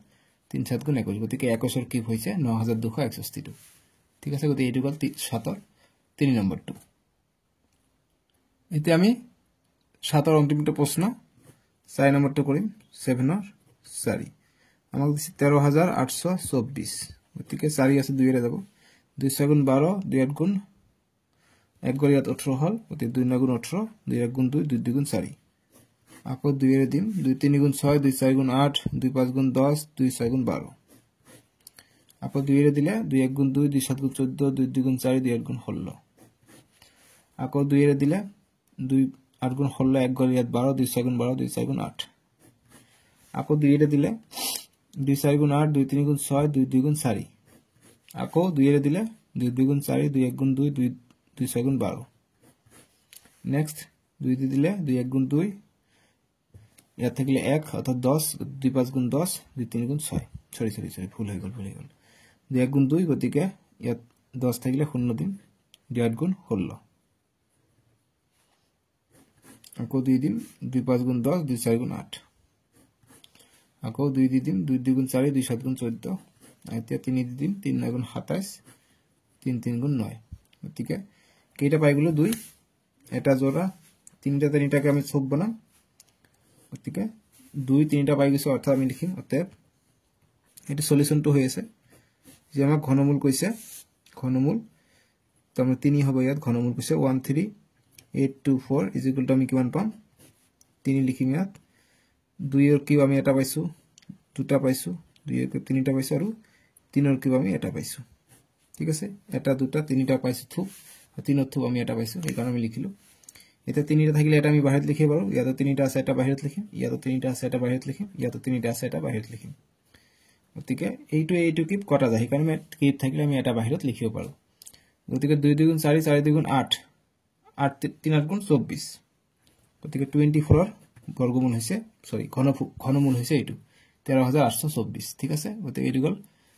3 7 গুণ 21 গতিকে 21 ৰ কিউব হৈছে 9261 ঠিক আছে গতিকে এইটো গল 7 ৰ 3 নম্বৰটো এতিয়া আমি 7 ৰ অন্তিমটো প্ৰশ্ন 4 নম্বৰটো কৰিম 7 ৰ 4 আমাক দিছে 13824 গতিকে 4 আছে 2 এৰে যাব 2 6 গুণ 12 2 8 গুণ 1 গল ইয়াত 18 হল গতিকে 2 9 গুণ 18 2 1 গুণ 2 2 2 গুণ 4 আকৌ 2 এৰে দিম 2 3 গুণ 6 2 4 গুণ 8 2 5 গুণ 10 2 6 গুণ 12 আকৌ 2 এৰে দিলে 2 1 গুণ 2 2 7 গুণ 14 2 2 গুণ 4 2 8 গুণ 16 আকৌ 2 এৰে দিলে 2 8 গুণ 16 1 গল ইয়াত 12 2 6 গুণ 12 2 4 গুণ 8 আকৌ 2 এৰে দিলে 2 4 গুণ 8 2 3 গুণ 6 2 2 গুণ 4 আকৌ 2 এৰে দিলে 2 2 গুণ 4 2 1 গুণ 2 2 6 গুণ 12 নেক্সট 2 দি দিলে 2 1 গুণ 2 ইয়াত থাকিলে 1 অর্থাৎ 10 2 5 গুণ 10 2 3 গুণ 6 সরি ভুল হয়ে গেল 2 1 গুণ 2 গতিকে ইয়াত 10 থাকিলে 0 দিম 2 8 গুণ 16 আকৌ 2 দিম 2 5 গুণ 10 2 4 গুণ 8 আকৌ 2 দি দিম 2 2 গুণ 4 2 7 গুণ 14 এতিয়া 3 দি দিম 3 9 গুণ 27 3 3 গুণ 9 গতিকে কেইটা পাই গলো 2 এটা জোড়া তিনটা তিনটাকে আমি ছোপ বানাম গতিকে 2 3টা পাই গৈছো অর্থাৎ আমি লিখিম অতএব এটা সলিউশনটো হৈ আছে যে আমাক ঘনমূল কৈছে ঘনমূল তো আমরা 3 হবে ইয়াত ঘনমূল কৈছে 13824 ইজ ইকুয়াল টু আমি কিমান পাম 3 লিখিম ইয়াত 2 এর কিউব আমি এটা পাইছো দুটা পাইছো 2 এর কিউব তিনটা পাইছো আৰু 3 এর কিউব আমি এটা পাইছো ঠিক আছে এটা দুটা তিনটা পাইছো থুপ আর 3 এর থুপ আমি এটা পাইছো এই কারণে আমি লিখিলো এটা তিনটা থাকিলে এটা আমি বাহিৰত লিখিব পাৰো ইয়াতো তিনটা আছে এটা বাহিৰত লিখিম ইয়াতো তিনটা আছে এটা বাহিৰত লিখিম ইয়াতো তিনটা আছে এটা বাহিৰত লিখিম গতিকে এইটো কিপ কটা যায় কাৰণ আমি কিপ থাকিলে আমি এটা বাহিৰত লিখিব পাৰো গতিকে 2 2 গুণ 4 4 2 গুণ 8 8 3 8 গুণ 24 গতিকে 24 এর বর্গমূল হৈছে সরি ঘনমূল হৈছে এইটো 13824 ঠিক আছে গতিকে এইটো গল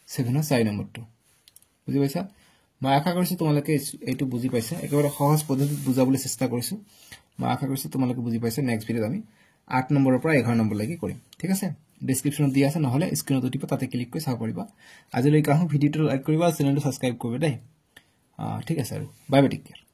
7 এর 4 নম্বৰটো বুজি পাইছা মই আশা কৰিছো তোমালোকে এইটো বুজি পাইছা একেবাৰে সহজ পদ্ধতিত বুজাবলৈ চেষ্টা কৰিছো মই আশা কৰিছো তোমালোকে বুজি পাইছা নেক্সট ভিডিওত আমি 8 নম্বৰৰ পৰা 11 নম্বৰ লাগি কৰিম ঠিক আছে ডেসক্ৰিপচনত দিয়া আছে নহলে স্ক্ৰিনত টিপা তাতে ক্লিক কৰি চাব পাৰিবা আজিলৈকে আহো ভিডিওটো লাইক কৰিবা চেনেলটো সাবস্ক্ৰাইব কৰিবা দেই ঠিক আছে আৰু বাই বাই টেক কেয়াৰ